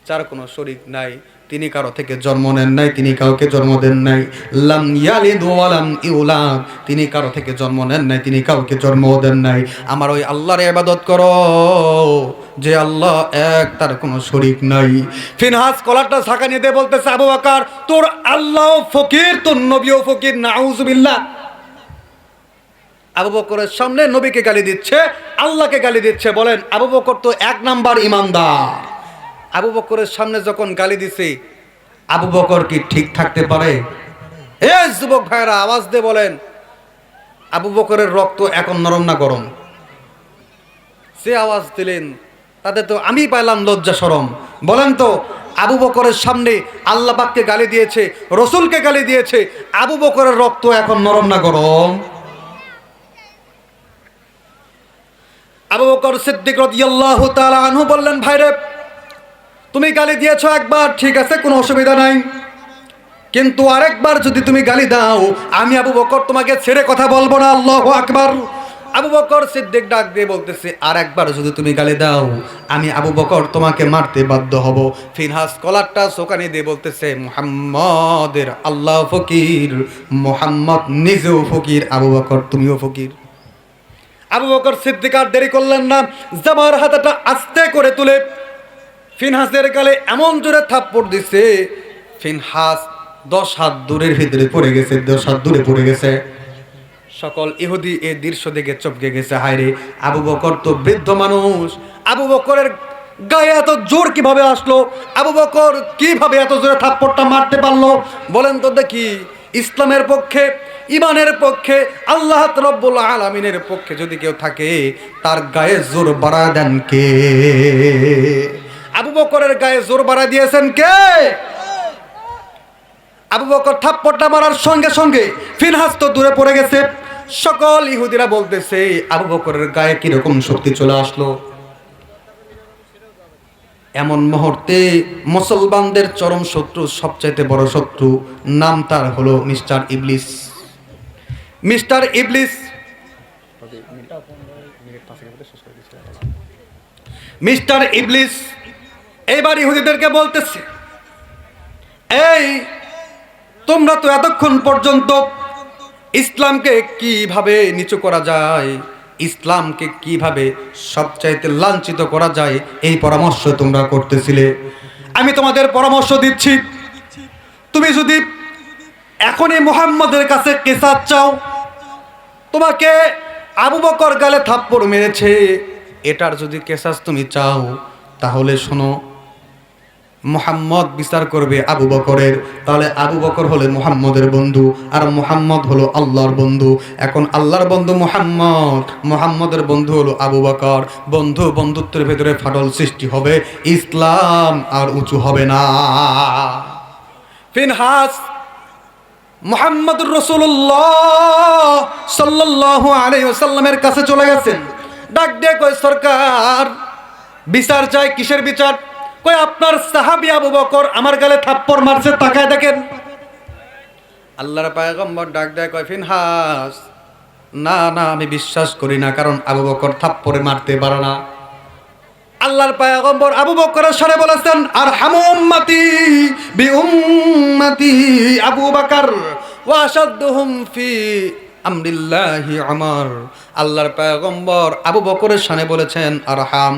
যার কোনো শরীক নাই, তিনি কারো থেকে জন্ম নেন নাই, তিনি কাউকে জন্ম দেন নাই, লাম ইয়ালিদ ওয়া লাম ইউলাদ, তিনি কারো থেকে জন্ম নেন নাই, তিনি কাউকে জন্ম দেন নাই। আমার ওই আল্লাহর ইবাদত করো যে আল্লাহ এক, তার কোনো শরীক নাই। ফিনহাস কলারটা ঝাঁকা নিয়ে দিয়ে বলতেছে, আবু বকর তোর আল্লাহ ফকির, তোর নবীও ফকির, নাউজুবিল্লাহ। আবু বকরের সামনে নবীকে গালি দিচ্ছে, আল্লাহকে গালি দিচ্ছে। বলেন আবু বকর তো এক নাম্বার ইমানদার। আবু বকরের সামনে যখন গালি দিছে, আবু বকর কি ঠিক থাকতে পারে? এ যুবক ভাইরা আওয়াজ দিয়ে বলেন, আবু বকরের রক্ত এখন নরম না গরম? সে আওয়াজ দিলেন তাতে তো আমি পাইলাম লজ্জা শরম। বলেন তো, আবু বকরের সামনে আল্লাহ পাককে গালি দিয়েছে, রসুলকে গালি দিয়েছে, আবু বকরের রক্ত এখন নরম না গরম? আবু বকর সিদ্দিক রাদিয়াল্লাহু তাআলা আনহু বললেন, ভাইরে তুমি গালি দিয়েছো একবার, ঠিক আছে, কোনো অসুবিধা নাই, কিন্তু আরেকবার যদি তুমি গালি দাও, আমি আবু বকর তোমাকে ছেড়ে কথা বলবো না। আল্লাহু আকবার। আবু বকর সিদ্দিক ডাক দিয়ে বলতেছে, আরেকবার যদি তুমি গালি দাও, আমি আবু বকর তোমাকে মারতে বাধ্য হব। ফিনহাস কলারটা সোকানি দিয়ে বলতেছে, মুহাম্মাদের আল্লাহ ফকির, মুহাম্মদ নিজেও ফকির, আবু বকর তুমিও ফকির। আবু বকর সিদ্দিক আর দেরি করলেন না, জামার হাতটা আস্তে করে তুলে ফিনহাসের গালে এমন জোরে থাপ্পড় দিছে, ফিনহাস 10 হাত দূরের ভিতরে পড়ে গেছে, 10 হাত দূরে পড়ে গেছে। সকল ইহুদি এই দৃশ্য দেখে চমকে গেছে, হায়রে আবু বকর তো বৃদ্ধ মানুষ, আবু বকরের গায়ে এত জোর কিভাবে আসলো, আবু বকর কিভাবে এত জোরে থাপ্পড়টা মারতে পারলো? বলেন তো দেখি, ইসলামের পক্ষে, ইমানের পক্ষে, আল্লাহ রাব্বুল আলামিনের পক্ষে যদি কেউ থাকে, তার গায়ে জোর বাড়া দেন কে? আবু বকরের গায়ে জোর বাড়া দিয়েছেন কে? আবু বকর থাপ্পড়টা মারার সঙ্গে সঙ্গে ফিনহাস তো দূরে পড়ে গেছে। সকল ইহুদিরা বলতেছে আবু বকরের গায়ে কিরকম শক্তি চলে আসলো। এমন মুহূর্তে মুসলমানদের চরম শত্রু, সবচাইতে বড় শত্রু, নাম তার হলো মিস্টার ইবলিস। মিস্টার ইবলিস, মিস্টার ইবলিস এবার ইহুদিদেরকে বলতেছে, এই তোমরা তো এতক্ষণ পর্যন্ত ইসলামকে কিভাবে নিচু করা যায়, ইসলামকে কিভাবে সবচাইতে লাঞ্ছিত করা যায় এই পরামর্শ তোমরা করতেছিলে। আমি তোমাদের পরামর্শ দিচ্ছি, তুমি যদি এখনই মুহাম্মদের কাছে কিসাস চাও, তোমাকে আবু বকর গালে থাপ্পড় মেরেছে, এটার যদি কিসাস তুমি চাও, তাহলে শোনো, মুহাম্মদ বিচার করবে আবু বকরের। তাহলে আবু বকর হলে মুহাম্মদের বন্ধু, আর মুহাম্মদ হলো আল্লাহর বন্ধু। এখন আল্লাহর বন্ধু মুহাম্মদ, মুহাম্মদের বন্ধু হলো আবু বকর। বন্ধু বন্ধুত্বের ভেতরে ফাটল সৃষ্টি হবে, ইসলাম আর উঁচু হবে না। ফিনহাস মুহাম্মদুর রাসূলুল্লাহ সাল্লাল্লাহু আলাইহি ওয়াসাল্লামের কাছে চলে গেছেন। ডাক দিয়ে কই, সরকার বিচার চাই। কিসের বিচার? কই, আপনার সাহাবী আবু বকর আমার গালে থাপ্পড় মারছে, তাকায় দেখেন। আল্লাহর পয়গম্বর ডাক দেয়, কয়, ফিনহাস, না না, আমি বিশ্বাস করি না, কারণ আবু বকর থাপ্পড়ে মারতে পারে না। আল্লাহর পয়গম্বর আবু বকরের সাথে বলেছেন, আর হামু উম্মতি বি উম্মতি আবু বকর ওয়া আশাদুহুম ফি আমরিল্লাহি উমর। আল্লাহর পয়গম্বর আবু বকরের শানে বলেছেন আরহাম,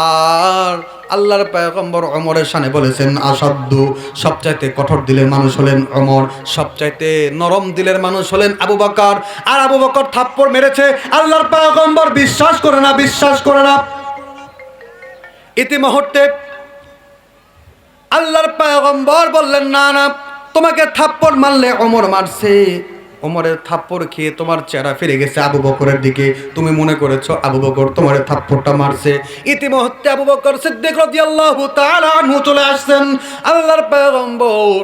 আর আল্লাহর পয়গম্বর ওমরের শানে বলেছেন আসাদ্দু। সবচাইতে কঠোর দিলের মানুষ হলেন ওমর, সবচাইতে নরম দিলের মানুষ হলেন আবু বকর। আর আবু বকর থাপ্পড় মেরেছে, আল্লাহর পয়গম্বর বিশ্বাস করে না, বিশ্বাস করে না। ইতি মুহূর্তে আল্লাহর পয়গম্বর বললেন, না না, তোমাকে থাপ্পড় মারলে ওমর মারছে, ওমরের থাপ্পড় খেয়ে তোমার চেহারা ফিরে গেছে আবু বকরের দিকে, তুমি মনে করেছো আবু বকর তোমার থাপ্পড়টা মারছে। ইতিমধ্যে আবু বকর সিদ্দিক রাদিয়াল্লাহু তাআলা আনহু চলে আসছেন। আল্লাহর পয়গম্বর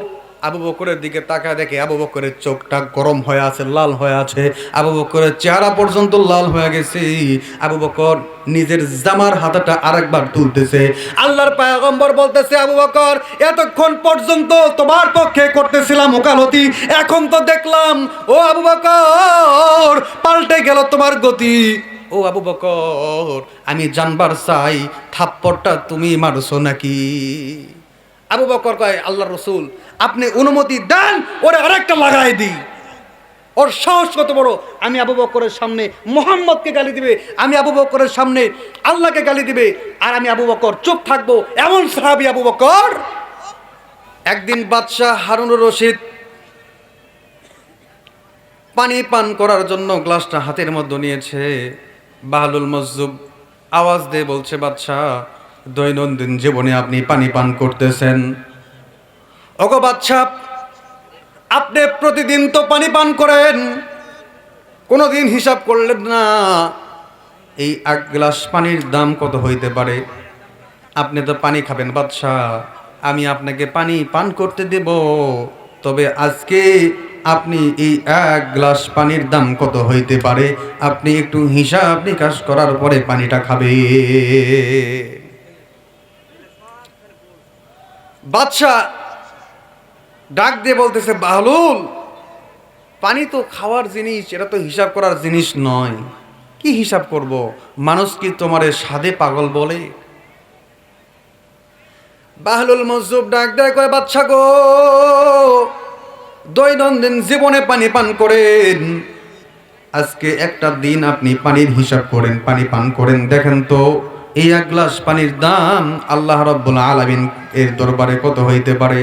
আবু বকরের দিকে তাকায় দেখে আবু বকরের চোখটা গরম হয়ে আছে, লাল হয়ে আছে, আবু বকরের চেহারা পর্যন্ত লাল হয়ে গেছে। আবু বকর নিজের জামার হাতাটা আরেকবার তুলতেছে। আল্লাহর পয়গম্বর বলতেছে, আবু বকর, এতক্ষণ পর্যন্ত তোমার পক্ষে করতেছিলাম ওকালতি, এখন তো দেখলাম ও আবু বকর পাল্টে গেল তোমার গতি। ও আবু বকর, আমি জানবার চাই থাপ্পড়টা তুমি মারছো নাকি? আবু বকর কয়, আল্লাহর রাসূল, আপনি অনুমতি দেন ওরে আরেকটা লাগাই দিই। ওর সাহস কত বড়, আমি আবু বকরের সামনে মুহাম্মদকে গালি দিবে, আমি আবু বকরের সামনে আল্লাহকে গালি দিবে, আর আমি আবু বকর চুপ থাকবো, এমন সাহাবী আবু বকর। একদিন বাদশাহ হারুনুর রশিদ পানি পান করার জন্য গ্লাসটা হাতের মধ্যে নিয়েছে। বাহলুল মজজুব আওয়াজ দিয়ে বলছে, বাদশাহ, দৈনন্দিন জীবনে আপনি পানি পান করতেছেন, ওগো বাদশাহ, আপনি প্রতিদিন তো পানি পান করেন, কোনোদিন হিসাব করলেন না এই এক গ্লাস পানির দাম কত হইতে পারে? আপনি তো পানি খাবেন বাদশাহ, আমি আপনাকে পানি পান করতে দেব, তবে আজকে আপনি এই এক গ্লাস পানির দাম কত হইতে পারে আপনি একটু হিসাব নিকাশ করার পরে পানিটা খাবে। বাদশাহ ডাক দিয়ে বলতেছে, বাহলুল, পানি তো খাওয়ার জিনিস, এটা তো হিসাব করার জিনিস নয়, কি হিসাব করব? মানুষ কি তোমারে সাধে পাগল বলে? বাহলুল মজজুব ডাক দেয়, কয়, বাদশা গো, দৈনন্দিন জীবনে পানি পান করেন, আজকে একটা দিন আপনি পানির হিসাব করেন, পানি পান করেন, দেখেন তো এই এক গ্লাস পানির দাম আল্লাহ রাব্বুল আলামিন এর দরবারে কত হইতে পারে?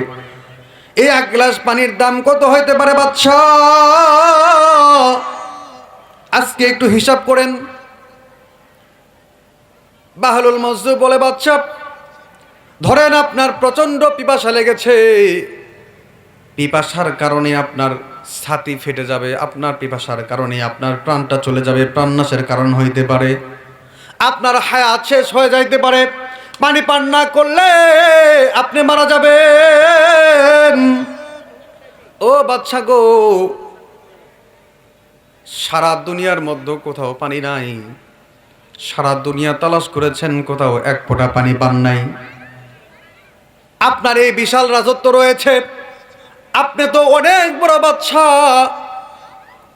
এই এক গ্লাস পানির দাম কত হইতে পারে বাদশা? আজকে একটু হিসাব করেন। বাহলুল মজজুব বলে, বাদশা, ধরেন আপনার প্রচন্ড পিপাসা লেগেছে, পিপাসার কারণে আপনার ছাতি ফেটে যাবে, আপনার পিপাসার কারণে আপনার প্রাণটা চলে যাবে, প্রাণনাশের কারণ হইতে পারে, আপনার হায়াত শেষ হয়ে যাইতে পারে, পানি পান না করলে আপনি মারা যাবেন। ও বাদশা গো, সারা দুনিয়ার মধ্যে কোথাও পানি নাই, সারা দুনিয়া তালাশ করেছেন, কোথাও এক ফোঁটা পানি পান নাই। আপনার এই বিশাল রাজত্ব রয়েছে, আপনি তো অনেক বড় বাদশা,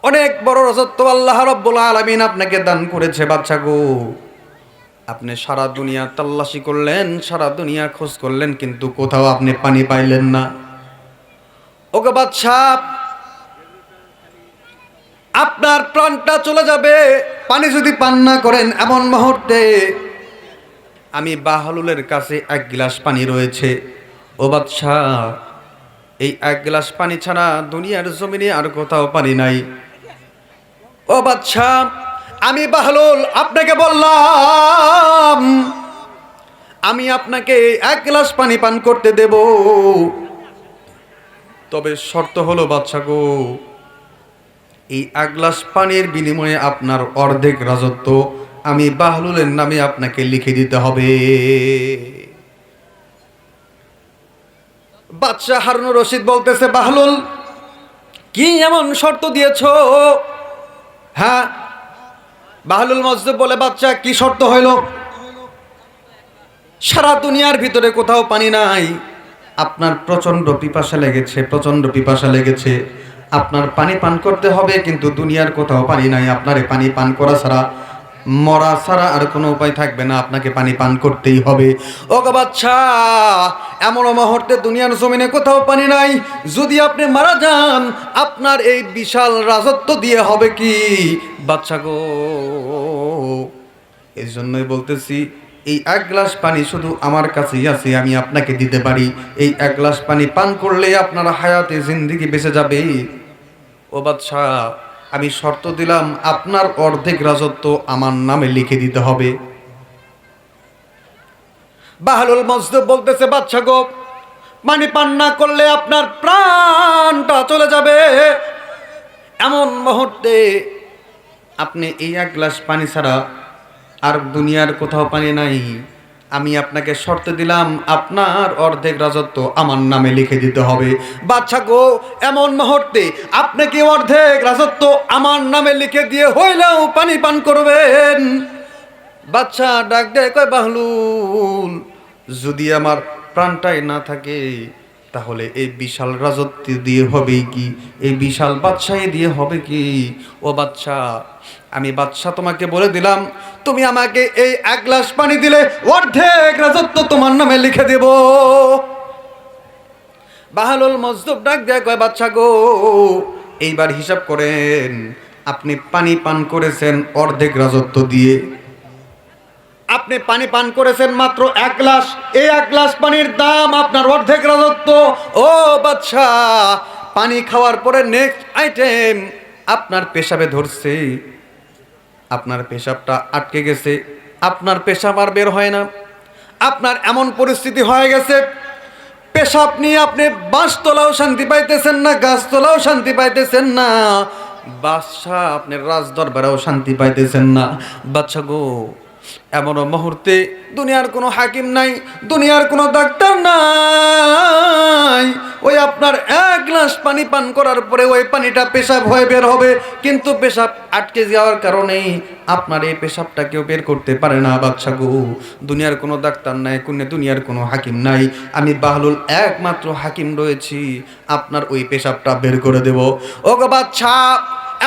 অনেক বড় রাজত্ব আল্লাহ রাব্বুল আলামিন আপনাকে দান করেছে বাদশা গো। আপনি সারা দুনিয়া তাল্লাশি করলেন, সারা দুনিয়া খোঁজ করলেন, কিন্তু কোথাও আপনি পানি পাইলেন না। ওগো বাদশা, আপনার প্রাণটা চলে যাবে পানি যদি পান না করেন। এমন মুহূর্তে আমি বাহলুলের কাছে এক গ্লাস পানি রয়েছে। ও বাদশা, এই এক গ্লাস পানি ছাড়া দুনিয়ার জমিনে আর কোথাও পানি নাই। ও বাদশা, আমি বাহলুল আপনাকে বললাম আমি আপনাকে এক গ্লাস পানি পান করতে দেব, তবে শর্ত হলো বাদশা গো, এই এক গ্লাস পানির বিনিময়ে আপনার অর্ধেক রাজত্ব আমি বাহলুলের নামে আপনাকে লিখে দিতে হবে। বাদশা হারুনুর রশিদ বলতেছে, বাহলুল কি এমন শর্ত দিয়েছ? হ্যাঁ, বাহলুল মজদুব বলে, বাদশা কি শর্ত হইল? সারা দুনিয়ার ভিতরে কোথাও পানি নাই, আপনার প্রচন্ড পিপাসা লেগেছে, প্রচন্ড পিপাসা লেগেছে, আপনার পানি পান করতে হবে, কিন্তু দুনিয়ার কোথাও পানি নাই। আপনারে পানি পান করা ছাড়া, মরা ছাড়া আর কোনো উপায় থাকবে না, আপনাকে পানি পান করতেই হবে। ও গো বাদশা, এমন মুহূর্তে দুনিয়ার জমিনে কোথাও পানি নাই, যদি আপনি মারা যান আপনার এই বিশাল রাজত্ব দিয়ে হবে কি বাদশা গো? এই জন্যই বলতেছি, এই এক গ্লাস পানি শুধু আমার কাছেই আছে, আমি আপনাকে দিতে পারি। এই এক গ্লাস পানি পান করলে আপনার হায়াতে জিন্দেগি বেঁচে যাবে। ও বাদশা, আমি শর্ত দিলাম আপনার অর্ধেক রাজত্ব আমার নামে লিখে দিতে হবে। বাহলুল মজদুব বলতেছে, বাদশা গো, পানি পান না করলে আপনার প্রাণটা চলে যাবে। এমন মুহূর্তে আপনি এই এক গ্লাস পানি ছাড়া আর দুনিয়ার কোথাও পানি নাই, আমি আপনাকে শর্ত দিলাম আপনার অর্ধেক রাজত্ব আমার নামে লিখে দিতে হবে। বাদশা গো, এমন মুহূর্তে আপনি কি অর্ধেক রাজত্ব আমার নামে লিখে দিয়ে হইলেও পানি পান করবেন? বাদশা ডাক দেয়, কয় বাহলুল, যদি আমার প্রাণটাই না থাকে তাহলে এই বিশাল রাজত্ব দিয়ে হবে কি, এই বিশাল বাদশাহী দিয়ে হবে কি? ও বাদশা, আমি বাদশা তোমাকে বলে দিলাম, তুমি আমাকে এই এক গ্লাস পানি দিলে অর্ধেক রাজত্ব তোমার নামে লিখে দেব। বাহলুল মজদুব ডাক দেয়, কয় বাদশা গো, এইবার হিসাব করেন, আপনি পানি পান করেছেন অর্ধেক রাজত্ব দিয়ে, আপনি পানি পান করেছেন মাত্র এক গ্লাস, এই এক গ্লাস পানির দাম আপনার অর্ধেক রাজত্ব। ও বাদশা, পানি খাওয়ার পরে নেক্সট আইটেম, আপনার পেশাবে ধরছে, আপনার পেশাবটা আটকে গেছে, আপনার পেশাব আর বের হয় না, আপনার এমন পরিস্থিতি হয়ে গেছে পেশাব নিয়ে আপনি বাঁশতলাও শান্তি পাইতেছেন না, গাছতলাও শান্তি পাইতেছেন না, বাদশা আপনার রাজ দরবারেও শান্তি পাইতেছেন না। বাদশা গো, এমন মুহূর্তে দুনিয়ার কোনো হাকিম নাই, দুনিয়ার কোনো ডাক্তার নাই, ওই আপনার এক গ্লাস পানি পান করার পরে ওই পানিটা পেশাব হয়ে বের হবে, কিন্তু পেশাব আটকে যাওয়ার কারণে আপনার এই পেশাবটা কেউ বের করতে পারে না। বাদশা গো, দুনিয়ার কোনো ডাক্তার নাই, দুনিয়ার কোনো হাকিম নাই, আমি বাহলুল একমাত্র হাকিম রয়েছি, আপনার ওই পেশাবটা বের করে দেব। ও গো বাদশা,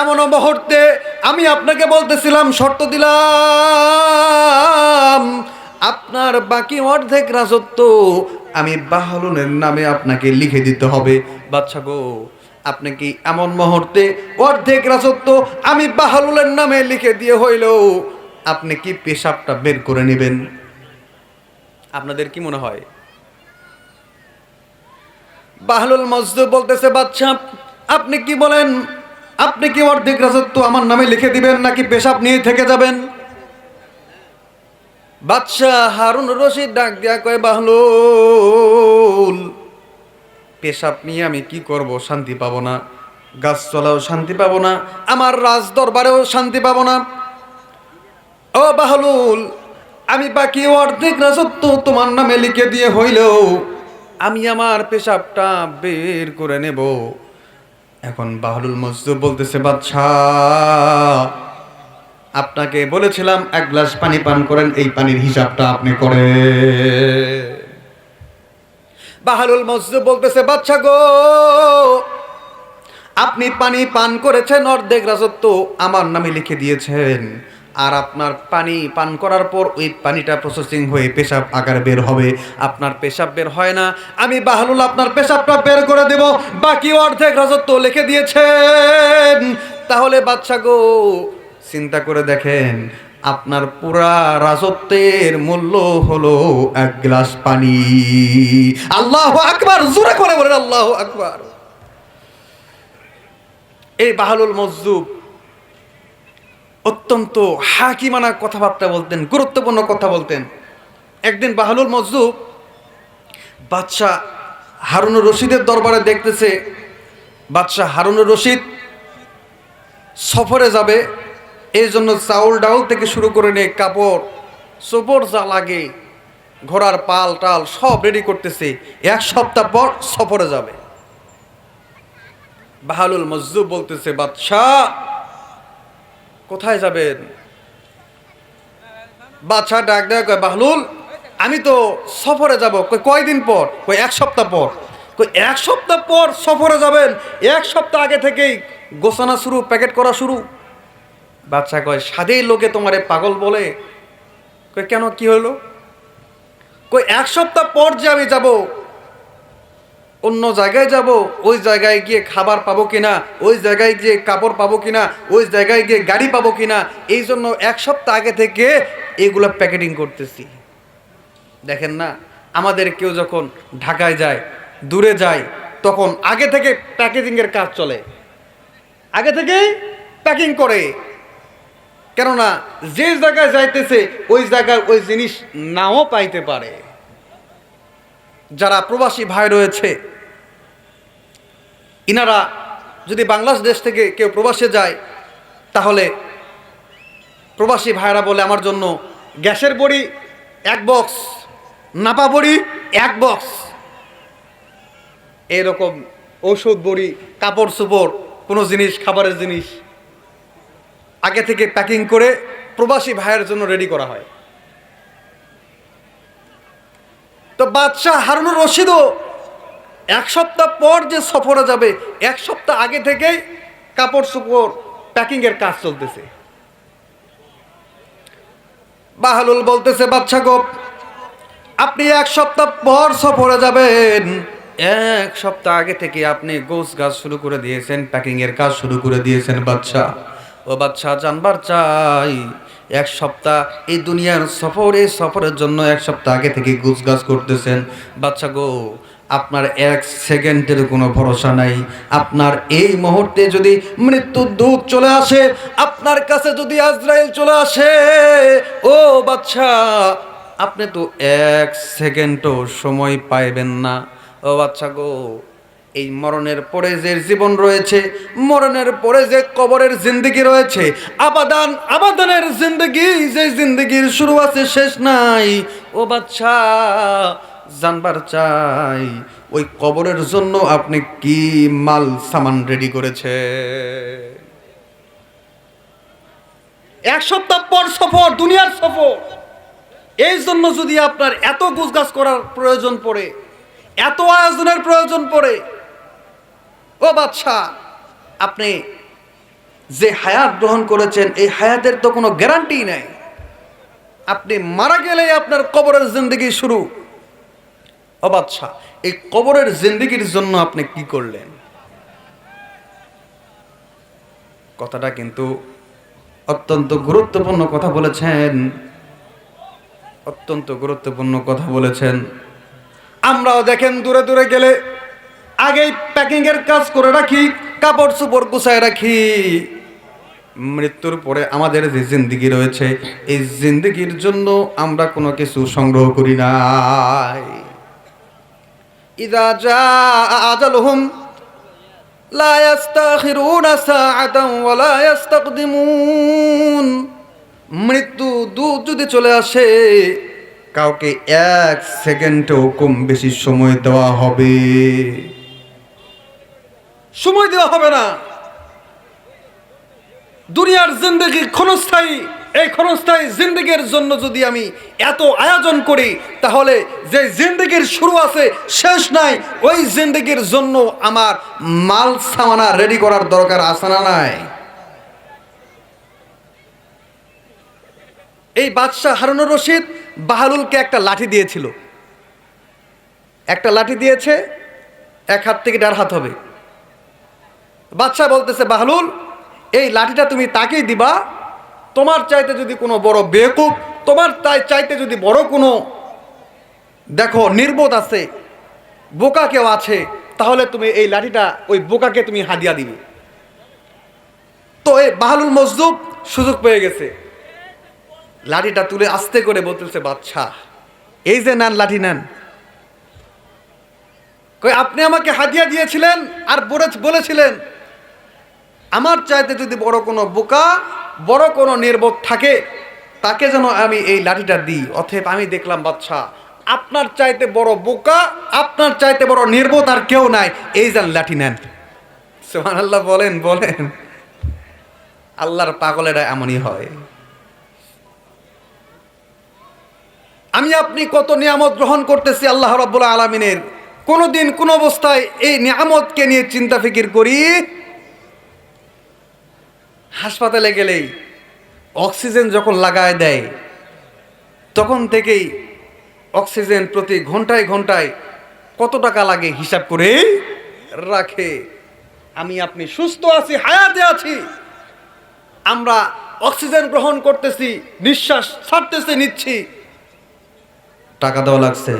এমন মুহূর্তে আমি আপনাকে বলতেছিলাম, শর্ত দিলাম আপনার বাকি অর্ধেক রাজত্ব আমি বাহলুলের নামে আপনাকে লিখে দিতে হবে। বাদশা গো, আপনি কি এমন মুহূর্তে অর্ধেক রাজত্ব আমি বাহলুলের নামে লিখে দিয়ে হইলেও আপনি কি পেশাবটা বের করে নেবেন? আপনাদের কি মনে হয়? বাহলুল মজদুব বলতেছে, বাদশা আপনি কি বলেন, আপনি কি অর্ধেক রাজত্ব আমার নামে লিখে দিবেন নাকি পেশাব নিয়ে থেকে যাবেন? বাদশা হারুনুর রশিদ ডাক দিয়া কয়, বাহলুল, পেশাব নিয়ে আমি কি করব? শান্তি পাবো না, গাছ চলাও শান্তি পাবো না, আমার রাজ দরবারেও শান্তি পাবো না। ও বাহলুল, আমি বাকি অর্ধেক রাজত্ব তোমার নামে লিখে দিয়ে হইলেও আমি আমার পেশাবটা বের করে নেব, এখন বাহলুল মজদুব বলতেছে, বাদশাহ আপনাকে বলেছিলাম এক গ্লাস পানি পান করেন, এই পানির হিসাবটা আপনি করে। বাহলুল মজদুব বলতেছে, বাদশাহ গো, আপনি পানি পান করেছেন, অর্ধেক রাজত্ব আমার নামে লিখে দিয়েছেন, আর আপনার পানি পান করার পর ওই পানিটা প্রসেসিং হয়ে পেশাব আকারে বের হবে, আপনার পেশাব বের হয় না, আমি বাহলুল আপনার পেশাবটা বের করে দেব, বাকি অর্ধেক রাজত্ব লিখে দিয়েছেন। তাহলে বাদশা গো, চিন্তা করে দেখেন, আপনার পুরা রাজত্বের মূল্য হলো এক গ্লাস পানি। আল্লাহু আকবার, জোরে করে বলেন আল্লাহু আকবার। এই বাহলুল মজদুব অত্যন্ত হাকিমানা কথাবার্তা বলতেন, গুরুত্বপূর্ণ কথা বলতেন। একদিন বাহলুল মজদুব বাদশাহ হারুনুর রশিদের দরবারে দেখতেছে, বাদশাহ হারুনুর রশিদ সফরে যাবে, এই জন্য চাউল ডাউল থেকে শুরু করে নিয়ে কাপড় চোপড় যা লাগে, ঘোড়ার পাল টাল সব রেডি করতেছে, এক সপ্তাহ পর সফরে যাবে। বাহলুল মজদুব বলতেছে, বাদশাহ কোথায় যাবেন? বাদশাহ ডাক দেয়, কয় বাহলুল আমি তো সফরে যাব। কয়দিন পর? কই এক সপ্তাহ পর। কই এক সপ্তাহ পর সফরে যাবেন? এক সপ্তাহ আগে থেকেই গোছানো শুরু, প্যাকেট করা শুরু। বাদশাহ কয়, সাধেই লোকে তোমারে পাগল বলে। কই কেন, কি হলো? কই এক সপ্তাহ পর যে আমি যাব, অন্য জায়গায় যাব, ওই জায়গায় গিয়ে খাবার পাবো কিনা, ওই জায়গায় গিয়ে কাপড় পাবো কিনা, ওই জায়গায় গিয়ে গাড়ি পাবো কিনা, এই জন্য এক সপ্তাহ আগে থেকে এগুলো প্যাকেটিং করতেছি। দেখেন না, আমাদের কেউ যখন ঢাকায় যায়, দূরে যায়, তখন আগে থেকে প্যাকেজিংয়ের কাজ চলে, আগে থেকেই প্যাকিং করে। কেননা যে জায়গায় যাইতেছে ওই জায়গায় ওই জিনিস নাও পাইতে পারে। যারা প্রবাসী ভাই রয়েছে, ইনারা যদি বাংলাদেশ থেকে কেউ প্রবাসে যায়, তাহলে প্রবাসী ভাইরা বলে আমার জন্য গ্যাসের বড়ি এক বক্স, নাপা বড়ি এক বক্স, এরকম ঔষধ বড়ি, কাপড় চোপড়, কোনো জিনিস, খাবারের জিনিস আগে থেকে প্যাকিং করে প্রবাসী ভাইয়ের জন্য রেডি করা হয়। তো বাদশাহ হারুনুর রশিদও এক সপ্তাহ পর যে সফরে যাবে, এক সপ্তাহ আগে থেকেই কাপড় চোপড় প্যাকিংয়ের কাজ চলতেছে। বাহলুল বলতেছে, বাদশাহ গো, আপনি এক সপ্তাহ পর সফরে যাবেন, এক সপ্তাহ আগে থেকে আপনি গোছ গাছ শুরু করে দিয়েছেন, প্যাকিংয়ের কাজ শুরু করে দিয়েছেন। বাদশাহ, ও বাদশাহ জানবার চাই, এক সপ্তাহ এই দুনিয়ার সফর, এই সফরের জন্য এক সপ্তাহ আগে থেকে গোছ গাছ করতেছেন। বাদশাহ গো, আপনার এক সেকেন্ডের কোনো ভরসা নাই। আপনার এই মুহূর্তে যদি মৃত্যুর দূত চলে আসে, আপনার কাছে যদি আজরাইল চলে আসে, ও বাদশাহ আপনি তো এক সেকেন্ডও সময় পাইবেন না। ও বাদশাহ গো, এই মরণের পরে যে জীবন রয়েছে, মরণের পরে যে কবরের জিন্দগি রয়েছে, আবাদান আবাদানের জিন্দগি, যে জিন্দগির শুরু আছে শেষ নাই, ও বাদশাহ জানবার চাই, ওই কবরের জন্য আপনি কি মাল সামান রেডি করেছে? এক সপ্তাহ পর সফর, দুনিয়ার সফর, এই জন্য যদি আপনার এত গুছগাছ করার প্রয়োজন পড়ে, এত আয়োজনের প্রয়োজন পড়ে, ও বাদশাহ আপনি যে হায়াত গ্রহণ করেছেন, এই হায়াতের তো কোনো গ্যারান্টি নাই। আপনি মারা গেলেই আপনার কবরের জিন্দগি শুরু। ও বাদশাহ, এই কবরের জিন্দগির জন্য আপনি কি করলেন? কথাটা কিন্তু অত্যন্ত গুরুত্বপূর্ণ কথা বলেছেন, অত্যন্ত গুরুত্বপূর্ণ কথা বলেছেন। আমরাও দেখেন দূরে দূরে গেলে আগেই প্যাকিংয়ের কাজ করে রাখি, কাপড় চোপড় গুছায় রাখি। মৃত্যুর পরে আমাদের যে জিন্দগি রয়েছে, এই জিন্দগির জন্য আমরা কোনো কিছু সংগ্রহ করি নাই। ইযা জাআ আজালুহুম লা ইস্তাখিরুনা সাআতান ওয়া লা ইস্তাকদিমুন। মৃত্যু দূত যদি চলে আসে, কাউকে এক সেকেন্ডও কম বেশি সময় দেওয়া হবে। সময় দেওয়া হবে না। দুনিয়ার জিন্দেগি ক্ষণস্থায়ী, এই ক্ষণস্থায়ী জিন্দেগির জন্য যদি আমি এত আয়োজন করি, তাহলে যে জিন্দেগির শুরু আছে শেষ নাই, ওই জিন্দেগির জন্য আমার মাল সামানা রেডি করার দরকার আছে না নাই? এই বাদশাহ হারুনুর রশিদ বাহলুলকে একটা লাঠি দিয়েছিল। একটা লাঠি দিয়েছে, এক হাত থেকে 1.5 হাত হবে। বাদশাহ বলতেছে, বাহলুল, এই লাঠিটা তুমি তাকেই দিবা, তোমার চাইতে যদি কোনো বড় বেকুব, তোমার চাইতে যদি বড় কোনো দেখো নির্বোধ আছে, বোকা কেউ আছে, তাহলে তুমি এই লাঠিটা ওই বোকাকে তুমি হাদিয়া দিবে। তো এই বাহলুল মজদুব সুযোগ পেয়ে গেছে, লাঠিটা তুলে আস্তে করে বলতেছে, বাদশাহ এই যে নেন, লাঠি নেন। কই, আপনি আমাকে হাদিয়া দিয়েছিলেন আর বলেছিলেন আমার চাইতে যদি বড় কোনো বোকা, বড় কোনো নির্বোধ থাকে, তাকে যেন আমি এই লাঠিটা দিই। অতএব আমি দেখলাম বাদশাহ, আপনার চাইতে বড় বোকা, আপনার চাইতে বড় নির্বোধ আর কেউ নাই, এই যেন লাঠি নেন। সুবহানাল্লাহ বলেন বলেন। আল্লাহর পাগলেরা এমনই হয়। আমি আপনি কত নিয়ামত গ্রহণ করতেছি আল্লাহ রাব্বুল আলামিনের, কোনোদিন কোন অবস্থায় এই নিয়ামতকে নিয়ে চিন্তা ফিকির করি? হাসপাতালে গেলেই অক্সিজেন যখন লাগায় দেয়, তখন থেকেই অক্সিজেন প্রতি ঘন্টায় ঘন্টায় কত টাকা লাগে হিসাব করে রাখে। আমি আপনি সুস্থ আছি, হায়াতে আছি, আমরা অক্সিজেন গ্রহণ করতেছি, নিঃশ্বাস ছাড়তেছি, নিচ্ছি, টাকা দেওয়া লাগছে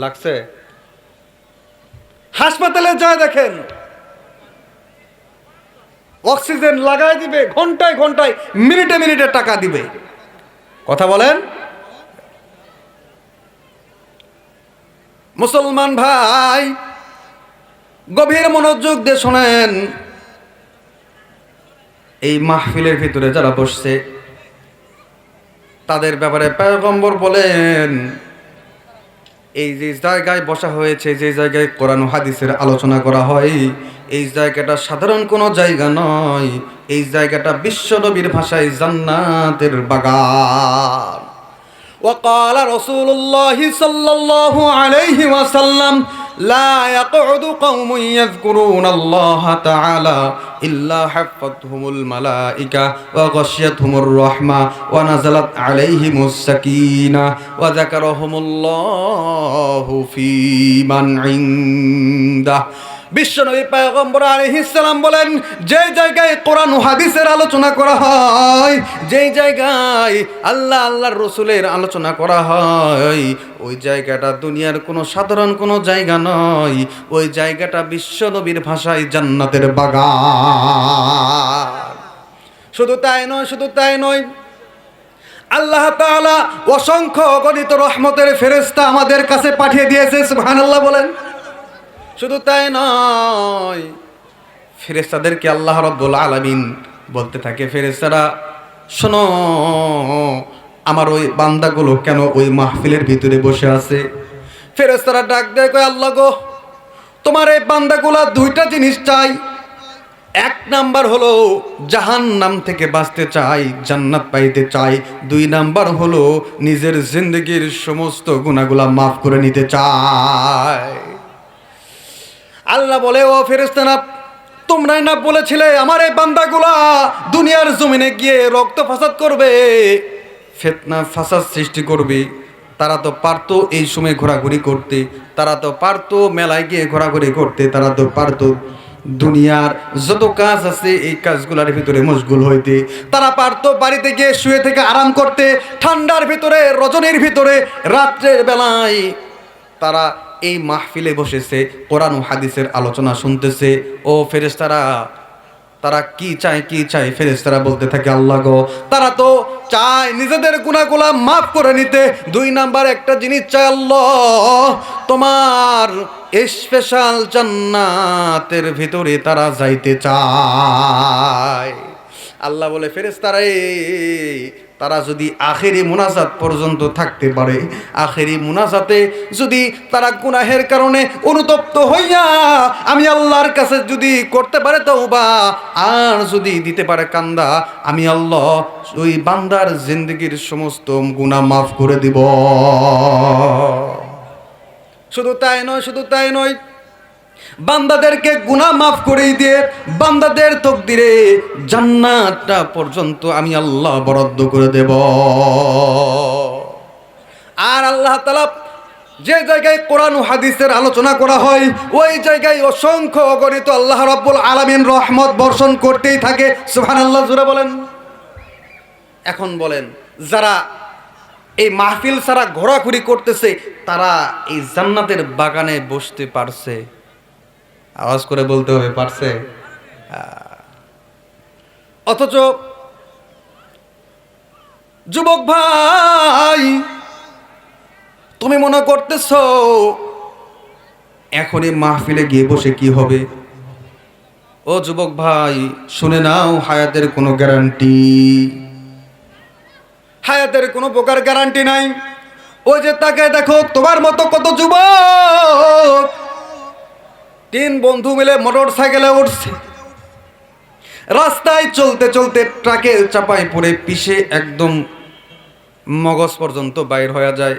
লাগছে। হাসপাতালে যায় দেখেন, অক্সিজেন লাগাই দিবে, ঘন্টায় ঘন্টায়, মিনিটে মিনিটে টাকা দিবে। কথা বলেন। মুসলমান ভাই, গভীর মনোযোগ দিয়ে শোনেন। এই মাহফিলের ভিতরে যারা বসছে, তাদের ব্যাপারে পয়গম্বর বলেন, এই যে জায়গায় বসা হয়েছে, যে জায়গায় কোরআন ও হাদিসের আলোচনা করা হয়, এই জায়গাটা সাধারণ কোনো জায়গা নয়, এই জায়গাটা বিশ্বনবীর ভাষায় জান্নাতের বাগান। وقال رسول الله صلى الله عليه وسلم لا يقعد قوم يذكرون الله تعالى إلا حفتهم الملائكة وغشيتهم الرحمة ونزلت عليهم السكينة وذكرهم الله في من عنده। বিশ্বনবী পয়গম্বর আলাইহিস সালাম বলেন, যে জায়গায় কোরআন ও হাদিসের আলোচনা করা হয়, যেই জায়গায় আল্লাহ আল্লাহর রাসূলের আলোচনা করা হয়, ওই জায়গাটা দুনিয়ার কোনো সাধারণ কোনো জায়গা নয়, ওই জায়গাটা বিশ্বনবীর ভাষায় জান্নাতের বাগান। শুধু তাই নয়, আল্লাহ তাআলা অসংখ্য অগণিত রহমতের ফেরেশতা আমাদের কাছে পাঠিয়ে দিয়েছে। সুবহানাল্লাহ বলেন। শুধু তাই নয়, ফেরেশতাদেরকে আল্লাহ রাব্বুল আলামিন বলতে থাকে, ফেরেশতারা শোনো, আমার ওই বান্দাগুলো কেন ওই মাহফিলের ভিতরে বসে আছে? ফেরেশতারা ডাক দেয়, কয়, আল্লাহ গো, তোমার এই বান্দাগুলা 2টা জিনিস চাই। 1 নাম্বার হলো জাহান্নাম থেকে বাঁচতে চাই, জান্নাত পাইতে চাই। 2 নাম্বার হলো নিজের জিন্দেগির সমস্ত গুনাহগুলা মাফ করে নিতে চায়। আল্লাহ বলে, ও ফেরেশতারা, তোমরাই না বলেছিলে আমার এই বান্দাগুলা দুনিয়ার জমিনে গিয়ে রক্ত ফাসাদ করবে, ফিতনা ফাসাদ সৃষ্টি করবে? তারা তো পারতো এই সময় ঘোরাঘুরি করতে, তারা তো পারতো মেলায় গিয়ে ঘোরাঘুরি করতে, তারা তো পারতো দুনিয়ার যত কাজ আছে এই কাজগুলোর ভিতরে মশগুল হইতে, তারা পারতো বাড়িতে গিয়ে শুয়ে থেকে আরাম করতে, ঠান্ডার ভিতরে, রজনীর ভিতরে, রাত্রের বেলায় তারা এই মাহফিলে বসেছে, কোরআন ও হাদিসের আলোচনা শুনতেছে। ও ফেরেশতারা, তারা কি চায়? ফেরেশতারা বলতে থাকে, আল্লাহ গো, তারা তো চায় নিজেদের গুনাহগুলো মাফ করে নিতে। 2 নাম্বার একটা জিনিস চায়, আল্লাহ তোমার স্পেশাল জান্নাতের ভিতরে তারা যাইতে চায়। আল্লাহ বলে, ফেরেশতারা, তারা যদি আখেরি মুনাজাত পর্যন্ত থাকতে পারে, আখেরি মুনাজাতে যদি তারা গুনাহের কারণে অনুতপ্ত হইয়া আমি আল্লাহর কাছে যদি করতে পারে তওবা, আর যদি দিতে পারে কান্দা, আমি আল্লাহ ওই বান্দার জিন্দগির সমস্ত গুনাহ মাফ করে দিব। শুধু তাই নয়, বান্দাদেরকে গুনাহ মাফ করে দিয়ে বান্দাদের তকদিরে জান্নাতটা পর্যন্ত আমি আল্লাহ বরাদ্দ করে দেব। আর আল্লাহ তাআলা যে জায়গায় কোরআন ও হাদিসের আলোচনা করা হয়, ওই জায়গায় অসংখ্য অগণিত আল্লাহ রাব্বুল আলামিন রহমত বর্ষণ করতেই থাকে। সুবহানাল্লাহ, জোরে বলেন। এখন বলেন, যারা এই মাহফিল ছাড়া ঘোরাঘুরি করতেছে, তারা এই জান্নাতের বাগানে বসতে পারছে? আওয়াজ করে বলতে হবে, পারছে? অথচ যুবক ভাই, তুমি মনে করতেছ এখনই মাহফিলে গিয়ে বসে কি হবে? ও যুবক ভাই, শুনে নাও, হায়াতের কোনো গ্যারান্টি, হায়াতের কোনো প্রকার গ্যারান্টি নাই। ওই যে তাকে দেখো, তোমার মতো কত যুবক 3 বন্ধু মিলে মোটর সাইকেলে উঠছে, রাস্তায় চলতে চলতে ট্রাকে চাপায় পড়ে পিষে একদম মগজ পর্যন্ত বাইর হয়ে যায়।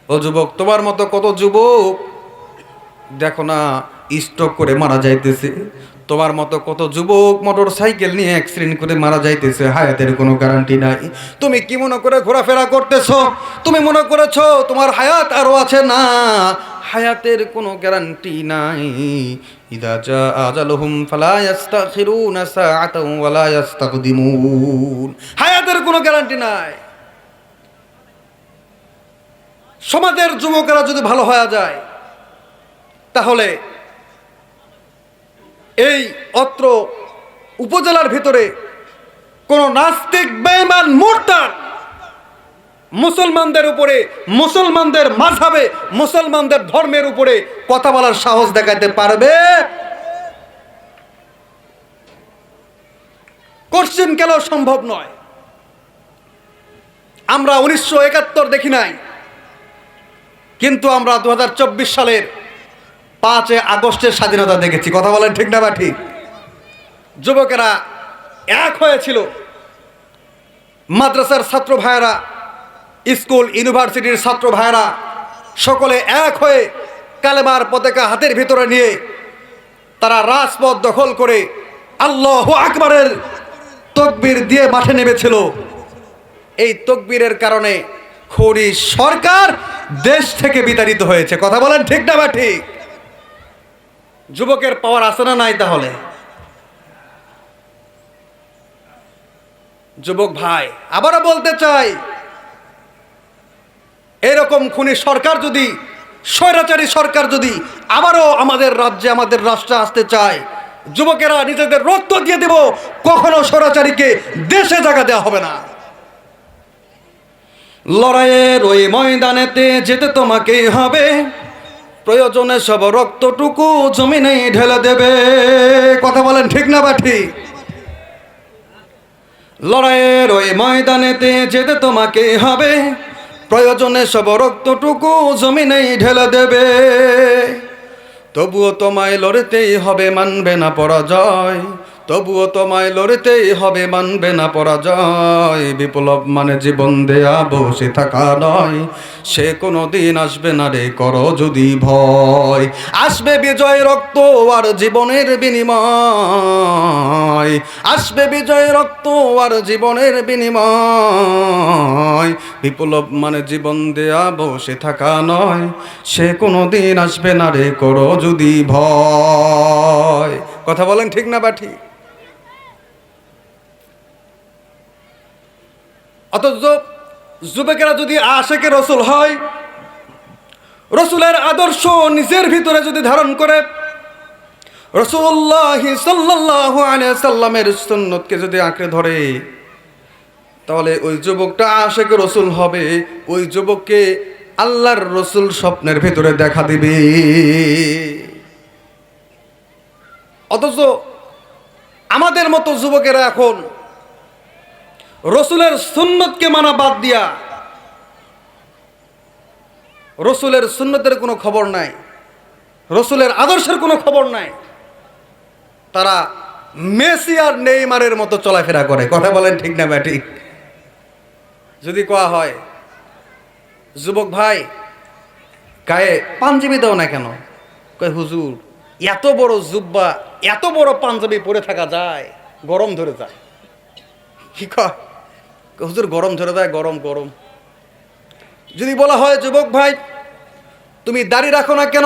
ও যুবক, তোমার মতো কত যুবক দেখো না স্ট্রোক করে মারা যাইতেছে, তোমার মতো কত যুবক মোটর সাইকেল নিয়ে অ্যাক্সিডেন্ট করে মারা যাইতেছে, হায়াতের কোনো গ্যারান্টি নাই। তুমি কি মনে করে ঘোরাফেরা করতেছো? তুমি মনে করেছো তোমার হায়াত আরো আছে? না, হায়াতের কোনো গ্যারান্টি নাই। ইদা জা আজালুহুম ফালা ইস্তাখিরুনা সাআতাও ওয়ালা ইস্তাকদিমুন। হায়াতের কোনো গ্যারান্টি নাই। সমাজের যুবকেরা যদি ভালো হয়ে যায়, তাহলে এই অত্র উপজেলার ভিতরে কোন নাস্তিক বেঈমান মুরতাদ মুসলমানদের উপরে, মুসলমানদের মাযহাবে, মুসলমানদের ধর্মের উপরে কথা বলার সাহস দেখাতে পারবে? কোশ্চেন কেন সম্ভব নয়। আমরা 1971 দেখি নাই, কিন্তু আমরা 2024 সালের 5 আগস্টের স্বাধীনতা দেখেছি। কথা বলেন ঠিক না বা ঠিক? যুবকেরা এক হয়েছিল, মাদ্রাসার ছাত্র ভাইয়েরা, স্কুল ইউনিভার্সিটির ছাত্র ভাইয়েরা সকলে এক হয়ে কালেমার পতাকা হাতের ভিতরে নিয়ে তারা রাজপথ দখল করে আল্লাহু আকবারের তাকবীর দিয়ে মাঠে নেমেছিল। এই তাকবীরের কারণে খড়ি সরকার দেশ থেকে বিতাড়িত হয়েছে। কথা বলেন ঠিক না বা ঠিক? যুবকের পাওয়ার আছে না নাই? তাহলে যুবক ভাই, আবারও বলতে চাই, এরকম খুনি সরকার যদি, স্বৈরাচারী সরকার যদি আবারও আমাদের রাজ্যে, আমাদের রাষ্ট্রে আসতে চায়, যুবকেরা নিজেদের রক্ত দিয়ে দেব, কখনো স্বৈরাচারীকে দেশে জায়গা দেওয়া হবে না। লড়াইয়ের ওই ময়দানেতে যেতে তোমাকেই হবে, প্রয়োজনে সব রক্তটুকু জমিনে ঢেলে দেবে। কথা বলেন ঠিক না বা ঠিক? লড়াইয়ের ওই ময়দানেতে যেতে তোমাকেই হবে, প্রয়োজনে সব রক্তটুকু জমিনে ঢেলে দেবে। তবুও তোমায় লড়তেই হবে, মানবে না পরাজয়। তবুও তোমায় লড়তেই হবে, মানবে না পরাজয়। বিপ্লব মানে জীবন দেয়া বসে থাকা নয়, সে কোনো দিন আসবে না রে করো যদি ভয়। আসবে বিজয় রক্ত আর জীবনের বিনিময়, আসবে বিজয় রক্ত আর জীবনের বিনিময়। বিপ্লব মানে জীবন দেয়া বসে থাকা নয়, সে কোনো দিন আসবে না রে করো যদি ভয়। কথা বলেন ঠিক না বা ঠিক? অথচ যুবকেরা যদি আশিকে রসুল হয়, রসুলের আদর্শ নিজের ভিতরে যদি ধারণ করে, রাসূলুল্লাহ সাল্লাল্লাহু আলাইহি সাল্লামের সুন্নতকে যদি আঁকড়ে ধরে, তাহলে ওই যুবকটা আশিকে রসুল হবে। ওই যুবককে আল্লাহর রসুল স্বপ্নের ভিতরে দেখা দিবে। অথচ আমাদের মতো যুবকেরা এখন রসুলের সুন্নতকে মানা বাদ দিয়া রসুলের সুন্নতের কোনো খবর নাই, রসুলের আদর্শের কোনো খবর নাই, তারা মেসি আর নেইমারের মতো চলাফেরা করে। কথা বলেন ঠিক না ব্যাটি? যদি কোয়া হয় যুবক ভাই গায়ে পাঞ্জাবি দাও না কেন, কয় হুজুর এত বড় জুব্বা এত বড় পাঞ্জাবি পরে থাকা যায়, গরম ধরে যায়। কি কয় হুজুর গরম ধরে যায়, গরম গরম। যদি বলা হয় যুবক ভাই তুমি দাড়ি রাখো না কেন,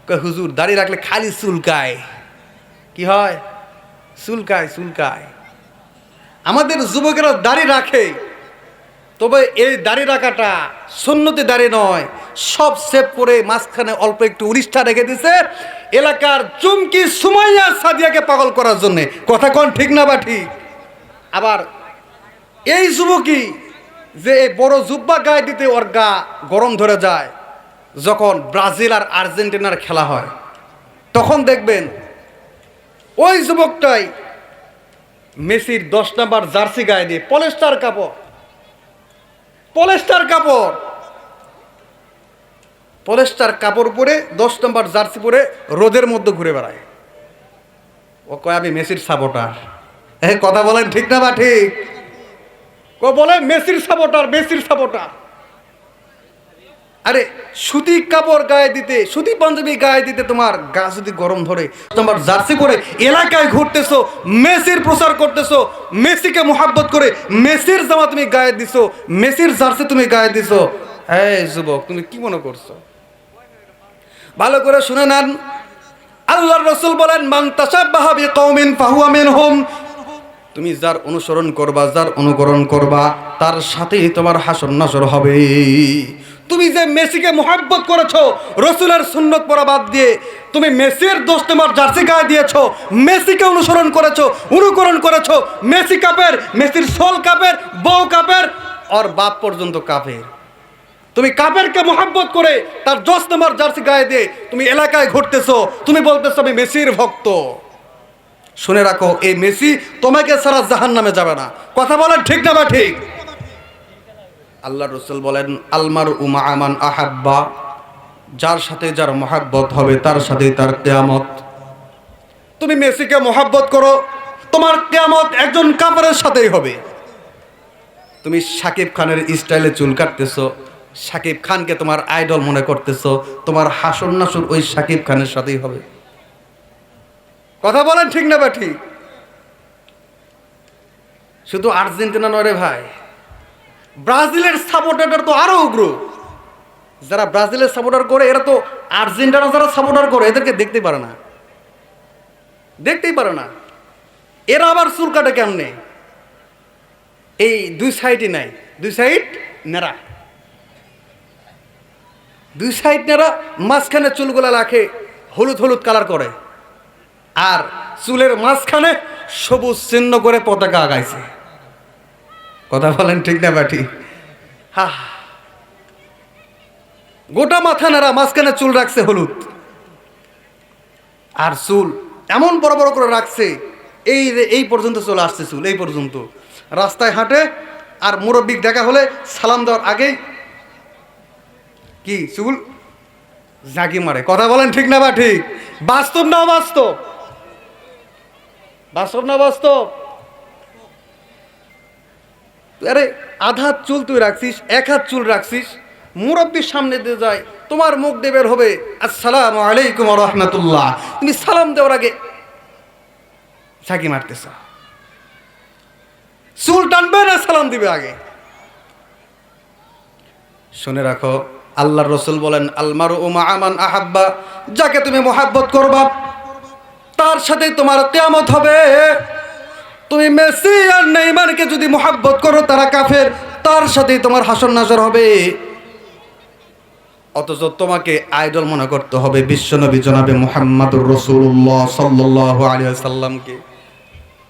কয় হুজুর দাড়ি রাখলে খালি চুলকায়। কি হয়? চুলকায় চুলকায়। আমাদের যুবকেরা দাড়ি রাখে, তবে এই দাড়ি রাখাটা সুন্নতি দাড়ি নয়, সব সেভ করে মাঝখানে অল্প একটু উড়িষ্ঠা রেখে দিছে এলাকার চুমকি সুমাইয়া সাদিয়াকে পাগল করার জন্যে। কথা কোন ঠিক না বা ঠিক? আবার এই যুবকই যে এই বড় জুব্বা গায়ে দিতে ওর গা গরম ধরে যায়, যখন ব্রাজিল আর আর্জেন্টিনার খেলা হয় তখন দেখবেন ওই যুবকটাই মেসির 10 নাম্বার জার্সি গায়ে দিয়ে পলেস্টার কাপড় পরে 10 নম্বর জার্সি পরে রোদের মধ্যে ঘুরে বেড়ায়। ও কয় আমি মেসির সাপোর্টার। কথা বলেন ঠিক না বা ঠিক? বলে মেসির সাপোর্টার। আরে সুতি কাপড় গায়ে দিতে, সুতি পাঞ্জাবি গায়ে দিতে তোমার গা যদি গরম ধরে, তোমার জার্সি পরে এলাকায় ঘুরতেছো, মেসির প্রচার করতেছো, মেসিকে মোহাব্বত করে মেসির জামা তুমি গায়ে দিছো, মেসির জার্সি তুমি গায়ে দিছো। এই যুবক তুমি কি মনে করছো? ভালো করে শুনে নেন, আল্লাহর রাসূল বলেন মান তাশাব্বাহা বিকওমিন ফাহুয়া মিনহুম। তুমি যার অনুসরণ করবা, যার অনুকরণ করবা, তার সাথেই তোমার হাসর নাসর হবে। তুমি যে মেসিকে মোহাব্বত করেছো, রসুলের সুন্নত পড়া বাদ দিয়ে তুমি মেসির 10 নম্বর জার্সি গায়ে দিয়েছো, মেসিকে অনুসরণ করেছো, অনুকরণ করেছো, মেসি কাপের, মেসির সোল কাপের, বউ কাপের, ওর বাপ পর্যন্ত কাপের। তুমি কাপেরকে মোহাব্বত করে তার 10 নম্বর জার্সি গায়ে দিয়ে তুমি এলাকায় ঘুরতেছো, তুমি বলতেছো আমি মেসির ভক্ত। শুনে রাখো, এই মেসি তোমাকে ছাড়া জাহান্নামে যাবে না। কথা বলেন ঠিক না বা ঠিক? আল্লাহ রাসূল বলেন আলমার উমা আমান আহাব্বা, যার সাথে যার মহাব্বত হবে তার সাথেই তার কিয়ামত। তুমি মেসিকে মহাব্বত করো, তোমার কিয়ামত একজন কাফেরের সাথেই হবে। তুমি শাকিব খানের স্টাইলে চুল কাটতেছো, শাকিব খানকে তোমার আইডল মনে করতেছো, তোমার হাসর নাসর ওই শাকিব খানের সাথেই হবে। কথা বলেন ঠিক না বা ঠিক? শুধু আর্জেন্টিনা নয় রে ভাই, ব্রাজিলের সাপোর্টার তো আরো উগ্র। যারা ব্রাজিলের সাপোর্টার করে এরা তো আর্জেন্টিনা যারা সাপোর্টার করে এদেরকে দেখতেই পারে না। এরা আবার চুল কাটে কেমনে? এই দুই সাইডই নাই, দুই সাইড নেড়া, মাঝখানে চুলগুলা রাখে হলুদ হলুদ কালার করে, আর চুলের মাঝখানে সবুজ চিহ্ন করে পতাকা আগাইছে। কথা বলেন ঠিক না বাটি? হা, গোটা মাথা নেড়া, মাঝখানে চুল রাখছে হলুদ, আর চুল এমন বড় বড় করে রাখছে এই পর্যন্ত চলে আসছে চুল, এই পর্যন্ত। রাস্তায় হাঁটে আর মুরব্বিক দেখা হলে সালাম দেওয়ার আগেই কি চুল ঝাঁকি মারে। কথা বলেন ঠিক না বা ঠিক? বাস্তব না অবাস্তব? বাস্তব না বাস্তব? আরে আধা চুল তুই রাখছিস, 1 হাত চুল রাখছিস, মুরব্বির সামনে দিয়ে যায়, তোমার মুখ দিয়ে বের হবে আসসালামু আলাইকুম ওয়া রাহমাতুল্লাহ, তুমি সালাম দেওয়ার আগে ঝাঁকি মারতেছ। চুল টানবে না সালাম দিবে আগে? শুনে রাখো, আল্লাহর রাসূল বলেন আলমারু মা আমান আহাব্বা, যাকে তুমি মোহাব্বত করবা তার সাথেই তোমার কিয়ামত হবে। তুমি মেসি আর নেইমারকে যদি মোহাব্বত করো তারা কাফের, তার সাথেই তোমার হাসর নাসর হবে। অথচ তোমাকে আইডল মনে করতে হবে বিশ্বনবী জনাবে মুহাম্মাদুর রাসূলুল্লাহ সাল্লাল্লাহু আলাইহি ওয়াসাল্লামকে।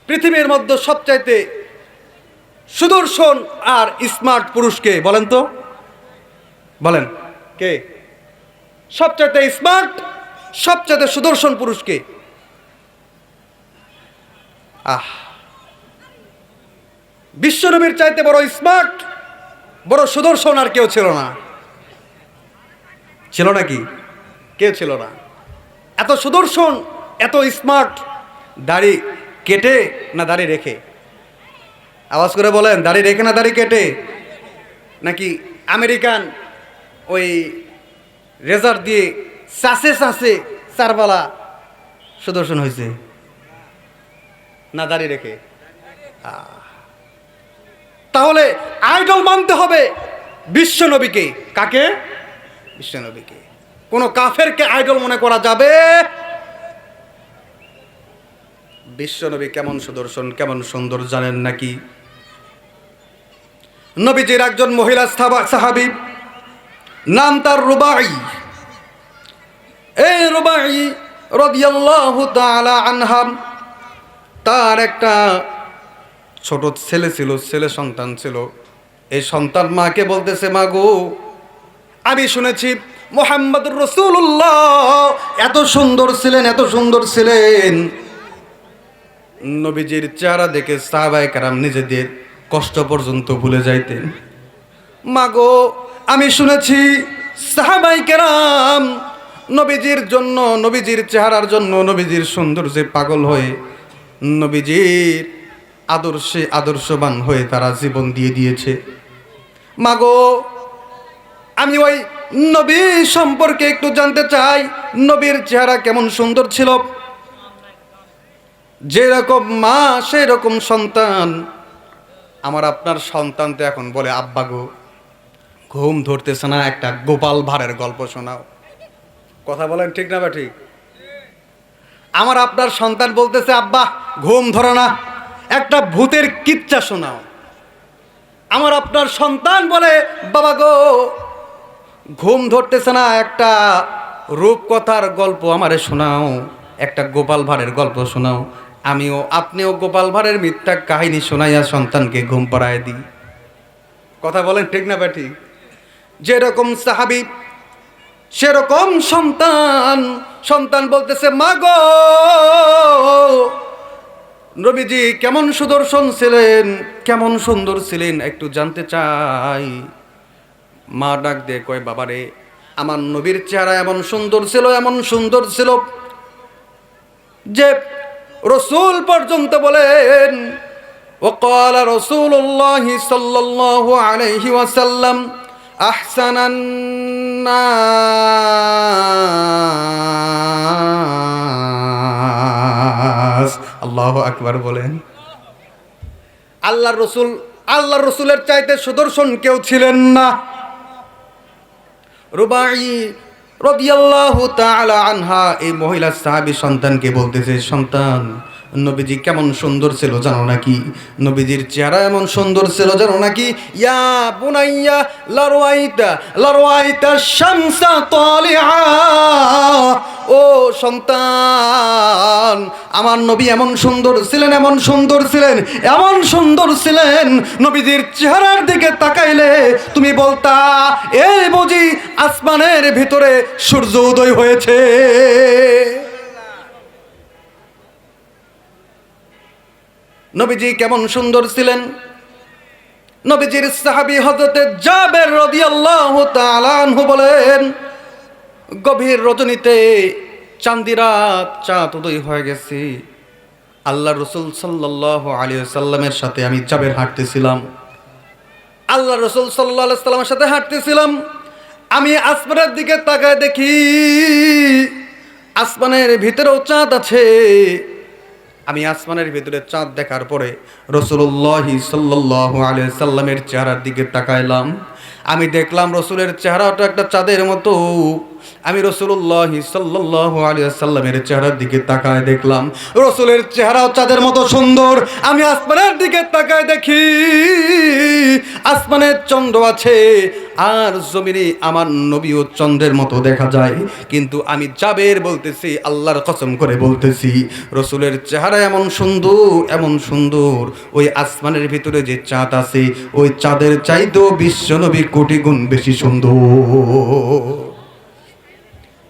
পৃথিবীর মধ্যে সবচাইতে সুদর্শন আর স্মার্ট পুরুষকে বলেন তো, বলেন কে? সবচাইতে স্মার্ট, সবচাইতে সুদর্শন পুরুষকে? বিশ্বনবীর চাইতে বড় স্মার্ট, বড় সুদর্শন আর কেউ ছিল না। ছিল নাকি? কেউ ছিল না। এত সুদর্শন, এত স্মার্ট। দাড়ি কেটে না দাড়ি রেখে? আওয়াজ করে বলেন, দাড়ি রেখে না দাড়ি কেটে? নাকি আমেরিকান ওই রেজার দিয়ে চাষে চাষে চারবালা সুদর্শন হয়েছে? না দাড়ি রেখে? তাহলে আইডল মানতে হবে বিশ্বনবীকে। কাকে? বিশ্বনবীকে। কোন কাফেরকে আইডল মনে করা যাবে? বিশ্বনবী কেমন সুদর্শন, কেমন সুন্দর জানেন নাকি? নবীজির একজন মহিলা সাহাবী, নাম তার রুবাই। এই রুবাই রাদিয়াল্লাহু তাআলা আনহা, তার একটা ছোট ছেলে ছিল, ছেলে সন্তান ছিল। এই সন্তান মাকে বলতেছে, মা গো, আমি শুনেছি মুহাম্মদুর রাসূলুল্লাহ এত সুন্দর ছিলেন, এত সুন্দর ছিলেন। নবীজির চেহারা দেখে সাহাবায়ে কেরাম নিজেদের কষ্ট পর্যন্ত ভুলে যাইতেন। মা গো, আমি শুনেছি সাহাবায়ে কেরাম নবীজির জন্য, নবীজির চেহারার জন্য, নবীজির সৌন্দর্যে পাগল হয়ে নবীজির আদর্শে আদর্শবান হয়ে তারা জীবন দিয়ে দিয়েছে। মা গো, আমি ওই নবী সম্পর্কে একটু জানতে চাই, নবীর চেহারা কেমন সুন্দর ছিল। যেরকম মা সেই রকম সন্তান। আমার আপনার সন্তান তো এখন বলে, আব্বা গো, ঘুম ধরতেছে না, একটা গোপাল ভাঁড়ের গল্প শোনাও। কথা বলেন ঠিক না বা ঠিক? আমার আপনার সন্তান বলতেছে, আব্বা ঘুম ধরে না, একটা ভূতের কিচ্ছা শোনাও। আমার আপনার সন্তান বলে, বাবা গো, ঘুম ধরতেছে না, একটা রূপকথার গল্প আমারে শোনাও, একটা গোপাল ভাঁড়ের গল্প শোনাও। আমিও আপনিও গোপাল ভাঁড়ের মিথ্যা কাহিনী শোনাইয়া সন্তানকে ঘুম পাড়ায় দিই। কথা বলেন ঠিক না বা ঠিক? যেরকম সাহাবী সেরকম সন্তান। সন্তান বলতেছে, মা গো, নবীজি কেমন সুদর্শন ছিলেন, কেমন সুন্দর ছিলেন, একটু জানতে চাই। মা ডাক দিয়ে কয়, বাবারে, আমার নবীর চেহারা এমন সুন্দর ছিল, এমন সুন্দর ছিল যে রাসূল পর্যন্ত বলেন, وقال رسول الله صلى الله عليه وسلم أحسن الناس। আল্লাহু আকবার বলেন। আল্লাহর রসুলের চাইতে সুদর্শন কেউ ছিলেন না। রুবাই রাদিয়াল্লাহু তাআলা আনহা এই মহিলা সাহাবী সন্তানকে বলতেছে, সন্তান, নবীজি কেমন সুন্দর ছিল জানো নাকি? নবীজির চেহারা এমন সুন্দর ছিল জানো নাকি? ইয়া বুনাইয়া লারওয়াইতা শামসা তালিআ। ও সন্তান, আমার নবী এমন সুন্দর ছিলেন, এমন সুন্দর ছিলেন, এমন সুন্দর ছিলেন, নবীজির চেহারার দিকে তাকাইলে তুমি বলতা, এই বুঝি আসমানের ভিতরে সূর্য উদয় হয়েছে। নবীজি কেমন সুন্দর ছিলেন। নবীজির সাহাবী হযরতে জাবের রাদিয়াল্লাহু তাআলা আনহু বলেন, গভীর রজনীতে চাঁদিরাত, চাঁদ উদয় হয়ে গেছে। আল্লাহ রাসূল সাল্লাল্লাহু আলাইহি ওয়াসাল্লামের সাথে আমি জাবের হাঁটতেছিলাম। আল্লাহ রাসূল সাল্লাল্লাহু আলাইহি ওয়াসাল্লামের সাথে হাঁটতেছিলাম। আমি আসমানের দিকে তাকায় দেখি আসমানের ভিতরেও চাঁদ আছে। আমি আসমানের ভিতরে চাঁদ দেখার পরে রাসূলুল্লাহ সাল্লাল্লাহু আলাইহি সাল্লামের চেহারার দিকে তাকাইলাম। আমি দেখলাম রাসূলের চেহারাটা একটা চাঁদের মতো। আমি রাসূলুল্লাহ সাল্লাল্লাহু আলাইহি সাল্লামের চেহারার দিকে তাকায় দেখলাম রাসূলের চেহারাও চাঁদের মতো সুন্দর। আমি আসমানের দিকে তাকায় দেখি আসমানের চন্দ্র আছে, আর জমিনে আমার নবীও চন্দ্রের মতো দেখা যায়। কিন্তু আমি জাবের বলতেছি, আল্লাহর কসম করে বলতেছি, রাসূলের চেহারা এমন সুন্দর, এমন সুন্দর, ওই আসমানের ভিতরে যে চাঁদ আছে ওই চাঁদের চাইতেও বিশ্বনবী কোটি গুণ বেশি সুন্দর।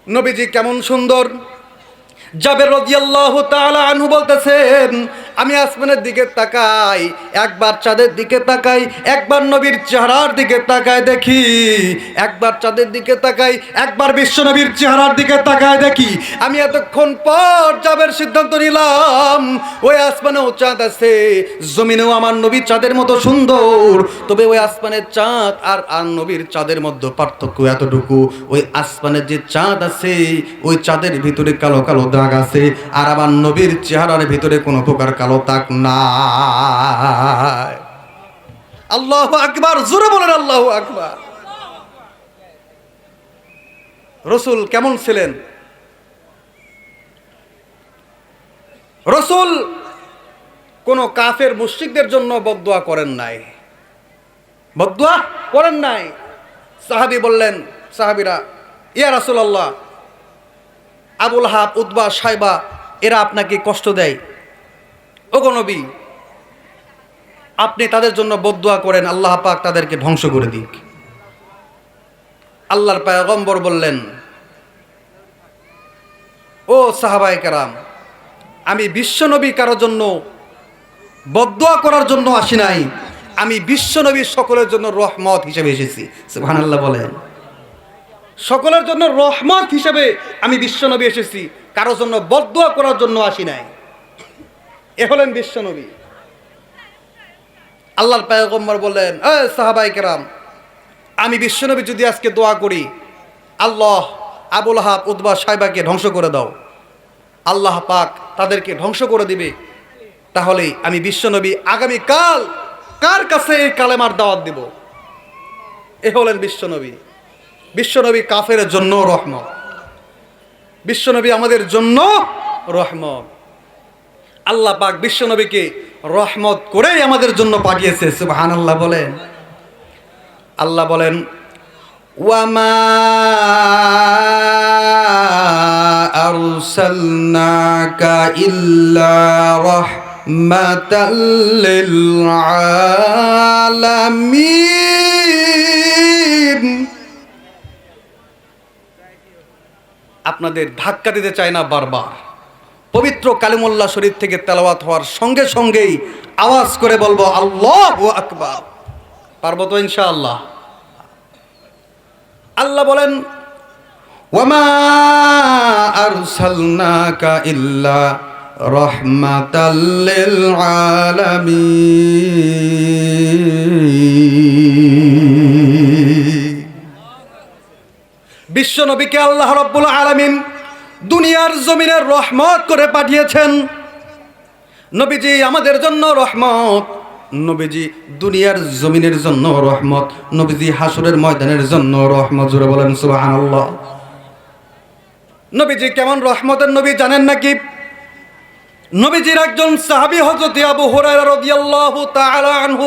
নবীজি কেমন সুন্দর। জাবের রাদিয়াল্লাহু তাআলা আনহু বলতেছেন, আমি আসমানের দিকে তাকাই, একবার চাঁদের দিকে তাকাই, একবার নবীর চেহারার দিকে তাকাই দেখি, একবার চাঁদের দিকে তাকাই, একবার বিশ্ব নবীর চেহারার দিকে তাকায় দেখি। আমি এতক্ষণ পর যাবের সিদ্ধান্ত নিলাম ওই আসমানেও চাঁদ আছে, জমিনেও আমার নবী চাঁদের মতো সুন্দর। তবে ওই আসমানের চাঁদ আর নবীর চাঁদের মধ্যে পার্থক্য এতটুকু, ওই আসমানের যে চাঁদ আছে ওই চাঁদের ভিতরে কালো কালো দাগ আছে, আর আমার নবীর চেহারার ভিতরে কোনো প্রকার কালো দাগ নাই। আল্লাহু আকবার, জোরে বলেন আল্লাহু আকবার। রসুল কেমন ছিলেন? রসুল কোন কাফের মুশরিকদের জন্য বদদুয়া করেন নাই, বদদুয়া করেন নাই। সাহাবী বললেন, সাহাবীরা, ইয়া রাসূলুল্লাহ, আবুল হাব, উতবা, সাইবা এরা আপনাকে কষ্ট দেয়, ওগো নবী আপনি তাদের জন্য বদদুয়া করেন, আল্লাহ পাক তাদেরকে ধ্বংস করে দিক। আল্লাহর পয়গম্বর বললেন, ও সাহাবায়ে কেরাম, আমি বিশ্বনবী কারোর জন্য বদদুয়া করার জন্য আসি নাই, আমি বিশ্বনবী সকলের জন্য রহমত হিসেবে এসেছি। সুবহানাল্লাহ বলেন। সকলের জন্য রহমত হিসেবে আমি বিশ্বনবী এসেছি, কারোর জন্য বদদুয়া করার জন্য আসি নাই। এ হলেন বিশ্বনবী। আল্লাহর পয়গম্বর বললেন, এ সাহাবায়ে কেরাম, আমি বিশ্বনবী যদি আজকে দোয়া করি, আল্লাহ আবুল হাব, উতবা, সাইবাকে ধ্বংস করে দাও, আল্লাহ পাক তাদেরকে ধ্বংস করে দিবে, তাহলে আমি বিশ্বনবী আগামী কাল কার কাছে এই কালেমার দাওয়াত দেব? এ হলেন বিশ্বনবী। বিশ্বনবী কাফের জন্য রহমত, বিশ্বনবী আমাদের জন্য রহমত। আল্লাহ পাক বিশ্বনবীকে রহমত করেই আমাদের জন্য পাঠিয়েছে। সুবহানাল্লাহ বলেন। আল্লাহ বলেন, ওয়ামা আরসালনাকা ইল্লা রাহমাতাল লিল আলামিন। আপনাদের ধাক্কা দিতে চাই না, বারবার পবিত্র কালিমুল্লাহ শরীফ থেকে তেলাওয়াত হওয়ার সঙ্গে সঙ্গেই আওয়াজ করে বলবো আল্লাহু আকবার। পারবো তো ইনশাআল্লাহ? আল্লাহ বলেন, ওয়ামা আরসালনাকা ইল্লা রাহমাতাল লিল আলামিন। বিশ্বনবীকে আল্লাহ রাব্বুল আলামিন দুনিয়ার জমিনের রহমত করে পাঠিয়েছেন। নবীজি আমাদের জন্য রহমত, নবীজি দুনিয়ার জমিনের জন্য রহমত, নবীজি হাসরের ময়দানের জন্য রহমত। জোরে বলেন সুবহানাল্লাহ। নবীজি কেমন রহমতের নবী জানেন নাকি? নবীজির একজন সাহাবী হযরত আবু হুরায়রা রাদিয়াল্লাহু তাআলা আনহু,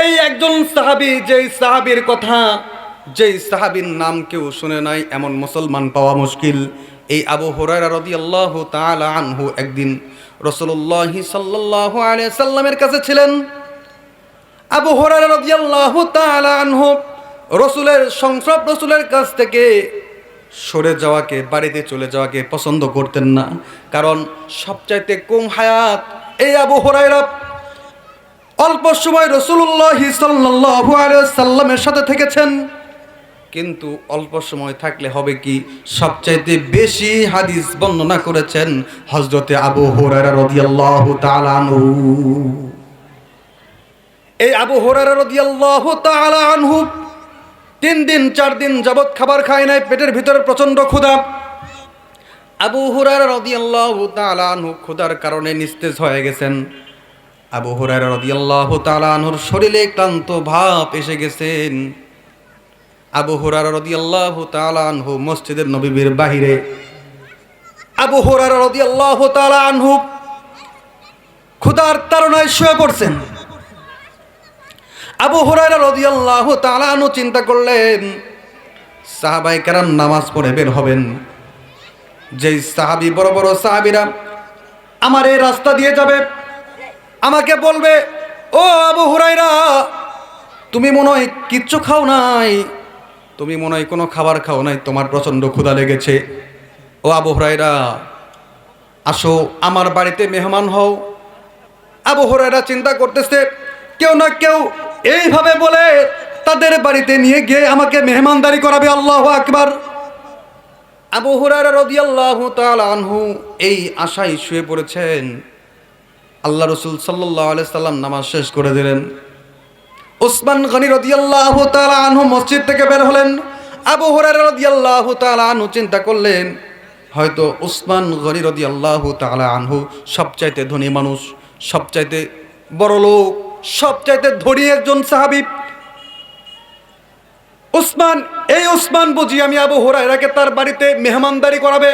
এই একজন সাহাবী, যেই সাহাবীর কথা, যেই সাহাবীর নাম কেউ শুনে নাই এমন মুসলমান পাওয়া মুশকিল। এই আবু হুরায়রা রাদিয়াল্লাহু তাআলা আনহু একদিন রাসূলুল্লাহ সাল্লাল্লাহু আলাইহি সাল্লামের কাছে ছিলেন। আবু হুরায়রা রাদিয়াল্লাহু তাআলা আনহু রাসূলের সংস্রব, রাসূলের কাছ থেকে সরে যাওয়াকে, বাড়িতে চলে যাওয়াকে পছন্দ করতেন না, কারণ সবচাইতে কম হায়াত এই আবু হুরায়রা। অল্প সময় রাসূলুল্লাহ সাল্লাল্লাহু আলাইহি সাল্লামের সাথে থেকেছেন, কিন্তু অল্প সময় থাকলে হবে কি, সবচাইতে বেশি হাদিস বর্ণনা করেছেন হযরতে আবু হুরায়রা রাদিয়াল্লাহু তাআলা আনহু। এই আবু হুরায়রা রাদিয়াল্লাহু তাআলা আনহু 3 দিন 4 দিন যাবত খাবার খায় নাই, পেটের ভিতরে প্রচন্ড ক্ষুধা। আবু হুরায়রা রাদিয়াল্লাহু তাআলা আনহু ক্ষুধার কারণে নিস্তেজ হয়ে গেছেন। আবু হুরায়রা রাদিয়াল্লাহু তাআলা আনহুর শরীরে ক্লান্ত ভাব এসে গেছেন। আবু হুরায়রা রাদিয়াল্লাহু তাআলা আনহু মসজিদের নববীর বাহিরে, আবু হুরায়রা রাদিয়াল্লাহু তাআলা আনহু ক্ষুধার তাড়নায় শুয়ে পড়ছেন। আবু হুরায়রা রাদিয়াল্লাহু তাআলা আনহু চিন্তা করলেন, সাহাবায়ে কেরাম নামাজ পড়ে বের হবেন, যেই সাহাবী, বড় বড় সাহাবীরা আমার এই রাস্তা দিয়ে যাবে, আমাকে বলবে, ও আবু হুরায়রা, তুমি মনে হয় কিচ্ছু খাও নাই, তুমি মনে হয় কোনো খাবার খাও নাই, তোমার প্রচন্ড ক্ষুধা লেগেছে। ও আবু হুরায়রা, আসো আমার বাড়িতে মেহমান হও, আবু হুরায়রা চিন্তা করতেছে কেউ না কেউ এইভাবে বলে তাদের বাড়িতে নিয়ে গিয়ে আমাকে মেহমানদারি করাবে। আল্লাহু আকবার। আবু হুরায়রা রাদিয়াল্লাহু তাআলা আনহু এই আশায় শুয়ে পড়েছেন। আল্লাহ রাসূল সাল্লাল্লাহু আলাইহি সাল্লাম নামাজ শেষ করে দিলেন। উসমান গনি রাদিয়াল্লাহু তাআলা আনহু মসজিদ থেকে বের হলেন। আবু হুরায়রা রাদিয়াল্লাহু তাআলা আনহু চিন্তা করলেন হয়তো উসমান গনি রাদিয়াল্লাহু তাআলা আনহু সবচাইতে ধনী মানুষ, সবচাইতে বড় লোক, সবচাইতে ধনী একজন সাহাবী। উসমান বুঝি আমি আবু হুরায়রাকে তার বাড়িতে মেহমানদারি করাবে।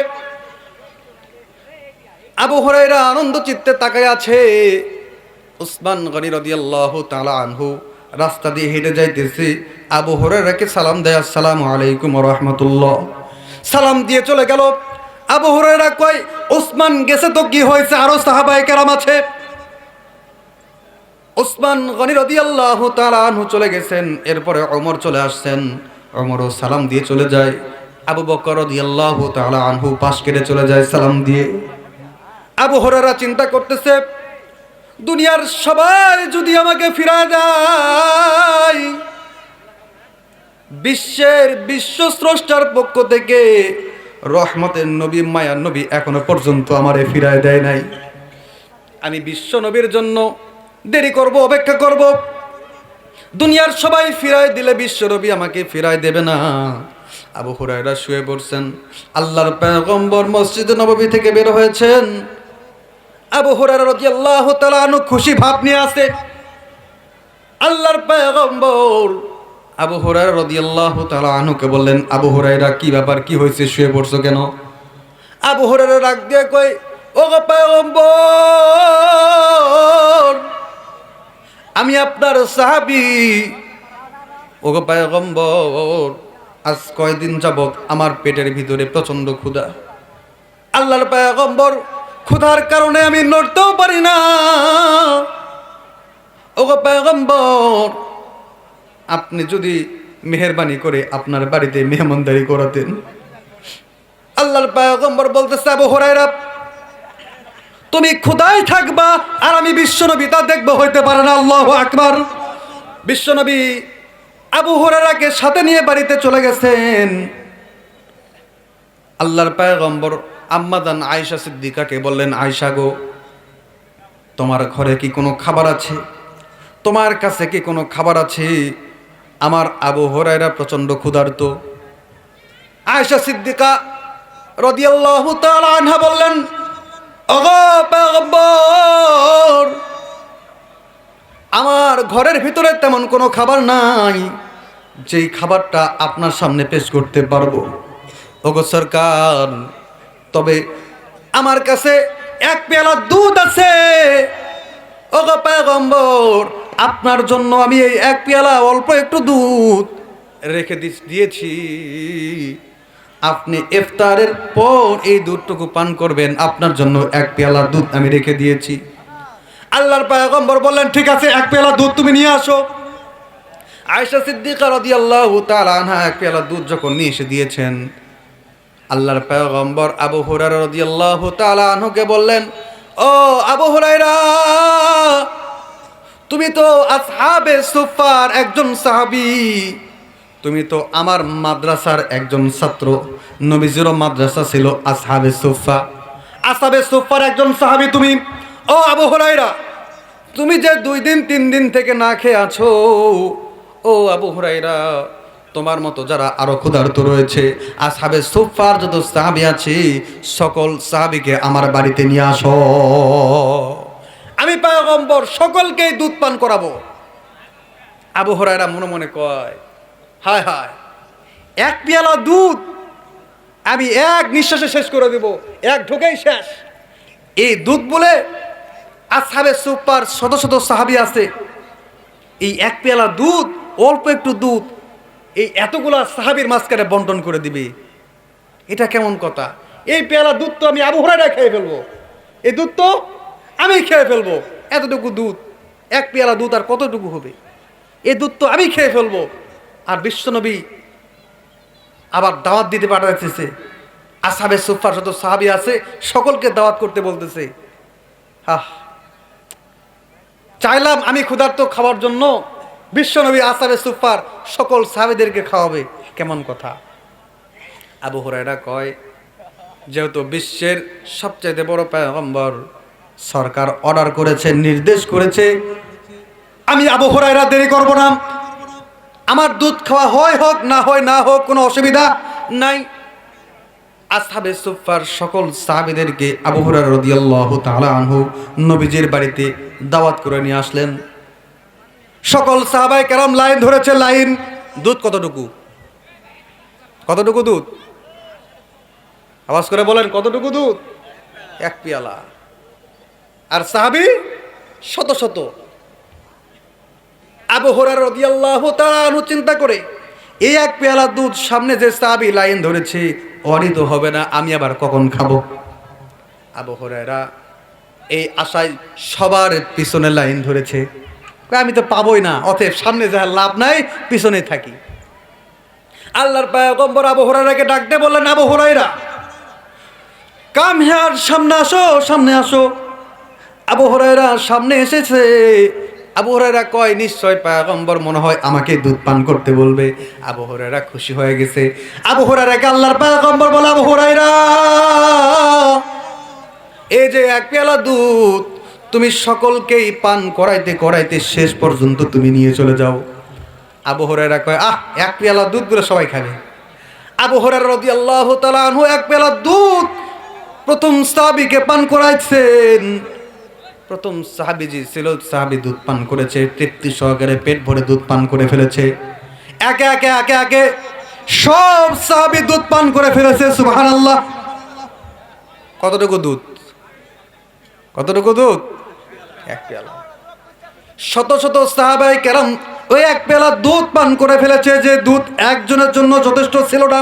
আবু হুরায়রা আনন্দ চিত্তে তাকায় আছে। উসমান গনি রাদিয়াল্লাহু তাআলা আনহু রাস্তা দিয়ে হেঁটে যাইতেছে। আবু হুরায়রাকে সালাম দেয়, আসসালামু আলাইকুম ওয়া রাহমাতুল্লাহ। সালাম দিয়ে চলে গেল। আবু হুরায়রা কয় উসমান গেছে তো কি হয়েছে, আরো সাহাবায়ে কেরাম আছে। উসমান গনি রাদিয়াল্লাহু তাআলা আনহু চলে গেছেন। এরপরে ওমর চলে আসছেন। ওমরও সালাম দিয়ে চলে যায়। আবু বকর রাদিয়াল্লাহু তাআলা আনহু পাশ কেটে চলে যায় সালাম দিয়ে। আবু হুরায়রা চিন্তা করতেছে দুনিয়ার সবাই যদি আমাকে ফিরায় দেয়, বিশ্ব স্রষ্টার পক্ষ থেকে রহমতের নবী, মায়ার নবী এখনো পর্যন্ত আমারে ফিরায় দেয় নাই। আমি বিশ্ব নবীর জন্য দেরি করব, অপেক্ষা করব। দুনিয়ার সবাই ফিরায় দিলে বিশ্ব নবী আমাকে ফিরায় দেবে না। আবু হুরায়রা শুয়ে পড়ছেন। আল্লাহর পয়গম্বর মসজিদে নববী থেকে বের হয়েছেন। আবু হুরায়রা রাদিয়াল্লাহু তাআলা আনহু খুশি ভাব নিয়ে আছে। আল্লাহর পয়গম্বর আবু হুরায়রা রাদিয়াল্লাহু তাআলা আনহুকে বললেন, আবু হুরায়রা কি ব্যাপার, কি হয়েছে, শুয়ে পড়ছো কেন? আবু হুরায়রা রাগ দিয়ে কয়, ও গো পয়গম্বর, আমি আপনার সাহাবী। ও গো পয়গম্বর, আজ কয়দিন যাবত আমার পেটের ভিতরে প্রচন্ড ক্ষুধা। আল্লাহর পয়গম্বর, ক্ষুধার কারণে আমি নড়তেও পারি না। ও গো পয়গম্বর, আপনি যদি মেহেরবানি করে আপনার বাড়িতে মেহমানদারি করাতেন। আল্লাহর পয়গম্বর বলতেছে, আবু হুরায়রা, তুমি ক্ষুধায় থাকবা আর আমি বিশ্বনবী তা দেখবো, হইতে পারে না। আল্লাহু আকবার। বিশ্বনবী আবু হুরায়রাকে সাথে নিয়ে বাড়িতে চলে গেছেন। আল্লাহর পয়গম্বর আম্মাজান আয়েশা সিদ্দিকাকে বললেন, আয়েশা গো, তোমার ঘরে কি কোনো খাবার আছে? তোমার কাছে কি কোনো খাবার আছে? আমার আবু হুরায়রা প্রচন্ড ক্ষুধার্ত। আয়েশা সিদ্দিকা রাদিয়াল্লাহু তাআলা আনহা বললেন, ওগো পয়গম্বর, আমার ঘরের ভিতরে তেমন কোনো খাবার নাই যেই খাবারটা আপনার সামনে পেশ করতে পারবো। ওগো সরকার, তবে আমার কাছে এক পেয়ালা দুধ আছে। ওগো পয়গম্বর, আপনার জন্য আমি এই এক পেয়ালা অল্প একটু দুধ রেখে দিয়েছি। আপনি ইফতারের পর এই দুধটুকু পান করবেন। আপনার জন্য এক পেয়ালা দুধ আমি রেখে দিয়েছি। আল্লাহর পয়গম্বর বললেন, ঠিক আছে, এক পেয়ালা দুধ তুমি নিয়ে আসো। আয়েশা সিদ্দিকা রাদিয়াল্লাহু তাআলা আনহা এক পেয়ালা দুধ যখন নিয়ে এসে দিয়েছেন, আল্লাহর পয়গম্বর আবু হুরায়রা রাদিয়াল্লাহু তাআলা আনহুকে বললেন, ও আবু হুরায়রা, তুমি তো আসহাবে সুফার একজন সাহাবী, তুমি তো আমার মাদ্রাসার একজন ছাত্র। নবীজিরও মাদ্রাসা ছিল আসহাবে সুফা। আসহাবে সুফার একজন সাহাবী তুমি। ও আবু হুরায়রা, তুমি যে 2 দিন 3 দিন থেকে না খেয়ে আছো, ও আবু হুরায়রা, তোমার মতো যারা আরো ক্ষুধার্ত রয়েছে, আসহাবে সুফার যত সাহাবী আছে, সকল সাহাবীকে আমার বাড়িতে নিয়ে আসো। আমি পয়গম্বর সকলকেই দুধ পান করাবো। আবু হুরায়রা মনে মনে কয়, হায় হায়, এক পেয়ালা দুধ আমি এক নিঃশ্বাসে শেষ করে দেব, এক ঢোকেই শেষ। এই দুধ বলে আসহাবে সুফার শত শত সাহাবী আছে, এই এক পেয়ালা দুধ, অল্প একটু দুধ, এই এতগুলা সাহাবীর মাঝখানে বন্টন করে দিবে, এটা কেমন কথা? এই পেয়ালা দুধ তো আমি আবু হুরায়রা খেয়ে ফেলবো, এই দুধ তো আমি খেয়ে ফেলবো। এতটুকু দুধ, এক পেয়ালা দুধ আর কতটুকু হবে? এই দুধ তো আমি খেয়ে ফেলবো। আর বিশ্বনবী আবার দাওয়াত দিতে পাঠাইতেছে, আসহাবে সুফার যত সাহাবী আছে সকলকে দাওয়াত করতে বলতেছে। চাইলাম আমি ক্ষুধার্ত খাওয়ার জন্য, বিশ্বনবী আসহাবে সুফফার সকল সাহাবীদেরকে খাওয়াবে, কেমন কথা। আবু হুরায়রা কয়, যেহেতু বিশ্বের সবচেয়ে বড় পয়গম্বর, সরকার অর্ডার করেছে, নির্দেশ করেছে, আমি আবু হুরায়রা দেরি করব না। আমার দুধ খাওয়া হয় হোক না হয় না হোক, কোনো অসুবিধা নাই। আসহাবে সুফফার সকল সাহাবীদেরকে আবু হুরায়রা রাদিয়াল্লাহু তাআলা আনহু নবীজির বাড়িতে দাওয়াত করে নিয়ে আসলেন। সকল সাহাবায়ে কেরাম লাইন ধরেছে, লাইন। দুধ কতটুকু? কতটুকু দুধ? আওয়াজ করে বলেন, কতটুকু দুধ? এক পেয়ালা। আর সাহাবী শত শত। আবু হুরায়রা রাদিয়াল্লাহু তাআলা আনহু চিন্তা করে, এই এক পেয়ালা দুধ সামনে যে সাহাবী লাইন ধরেছে, ওরই তো হবে না, আমি আবার কখন খাবো? আবু হুরায়রা এই আশায় সবার পিছনে লাইন ধরেছে, আমি তো পাবোই না, অতএব সামনে যা লাভ নাই, পিছনে থাকি। আল্লাহর পয়গম্বর আবু হুরায়রাকে ডাক দিয়ে বললেন, আবু হুরায়রা কাম হিয়ার, সামনে আসো, সামনে আসো। আবু হুরায়রা সামনে এসেছে। আবু হুরায়রা কয়, নিশ্চয় পয়গম্বর মনে হয় আমাকে দুধ পান করতে বলবে। আবু হুরায়রা খুশি হয়ে গেছে। আবু হুরায়রাকে আল্লাহর পয়গম্বর বলে, আবু হুরায়রা এই যে এক পেয়ালা দুধ, তুমি সকলকেই পান করাইতে করাইতে শেষ পর্যন্ত তুমি নিয়ে চলে যাও। আবু হুরায়রা কয়, এক পেয়ালা দুধ গুলো সবাই খাবে। আবু হুরায়রা রাদিয়াল্লাহু তাআলা আনহু এক পেয়ালা দুধ প্রথম সাহাবীকে পান করাইছেন। প্রথম সাহাবীজি ছিল, সাহাবী দুধ পান করেছে, তৃপ্তি সহকারে পেট ভরে দুধ পান করে ফেলেছে। একে একে একে একে সব সাহাবী দুধ পান করে ফেলেছে। সুবহানাল্লাহ। কতটুকু দুধ? কতটুকু দুধ? এক পেয়ালা। শত শত সাহাবায়ে কেরাম ওই এক পেয়ালা দুধ পান করে ফেলেছে, যে দুধ একজনের জন্য যথেষ্ট ছিল না,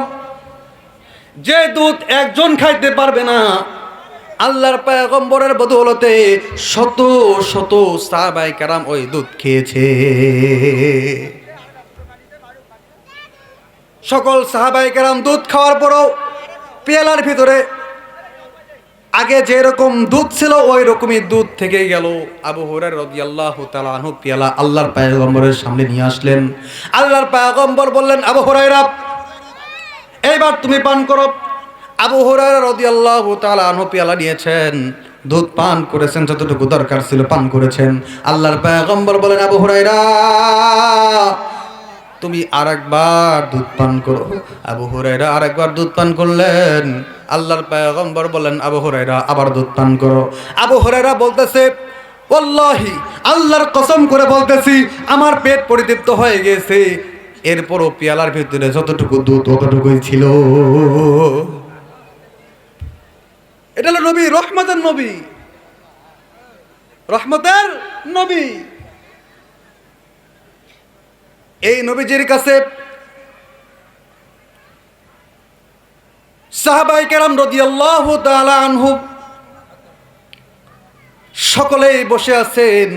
যে দুধ একজন খাইতে পারবে না। আল্লাহর পয়গম্বরের বদৌলতে শত শত সাহাবায়ে কেরাম ওই দুধ খেয়েছে। সকল সাহাবায়ে কেরাম দুধ খাওয়ার পরও পেয়ালার ভিতরে আগে যেরকম দুধ ছিল ওই রকমই দুধ থেকে গেল। আবু হুরায়রা রাদিয়াল্লাহু তাআলা আনহু পেয়ালা আল্লাহর পয়গম্বরের সামনে নিয়ে আসলেন। আল্লাহর পয়গম্বর বললেন, আবু হুরায়রা এইবার তুমি পান করো। আবু হুরায়রা রাদিয়াল্লাহু তাআলা আনহু পেয়ালা নিয়েছেন, দুধ পান করেছেন, যতটুকু দরকার ছিল পান করেছেন। আল্লাহর পয়গম্বর বলেন, আবু হুরায়রা তুমি আরেকবার দুধ পান করো। আবু হুরায়রা আরেকবার দুধ পান করলেন। আল্লাহর পয়গম্বর বলেন, আবু হুরায়রা আবার দুধ পান করো। আবু হুরায়রা বলতেছে, ওয়াল্লাহি আল্লাহর কসম করে বলতেছি, আমার পেট পরিতৃপ্ত হয়ে গেছে। এরপরও পেয়ালার ভিতরে যতটুকু দুধ ততটুকুই ছিল। এটা হলো নবী, রহমতের নবী, রহমতের নবী। এই নবীজির কাছে সাহাবায়ে কেরাম রাদিয়াল্লাহু তাআলা আনহু সকলেই বসে আছেন।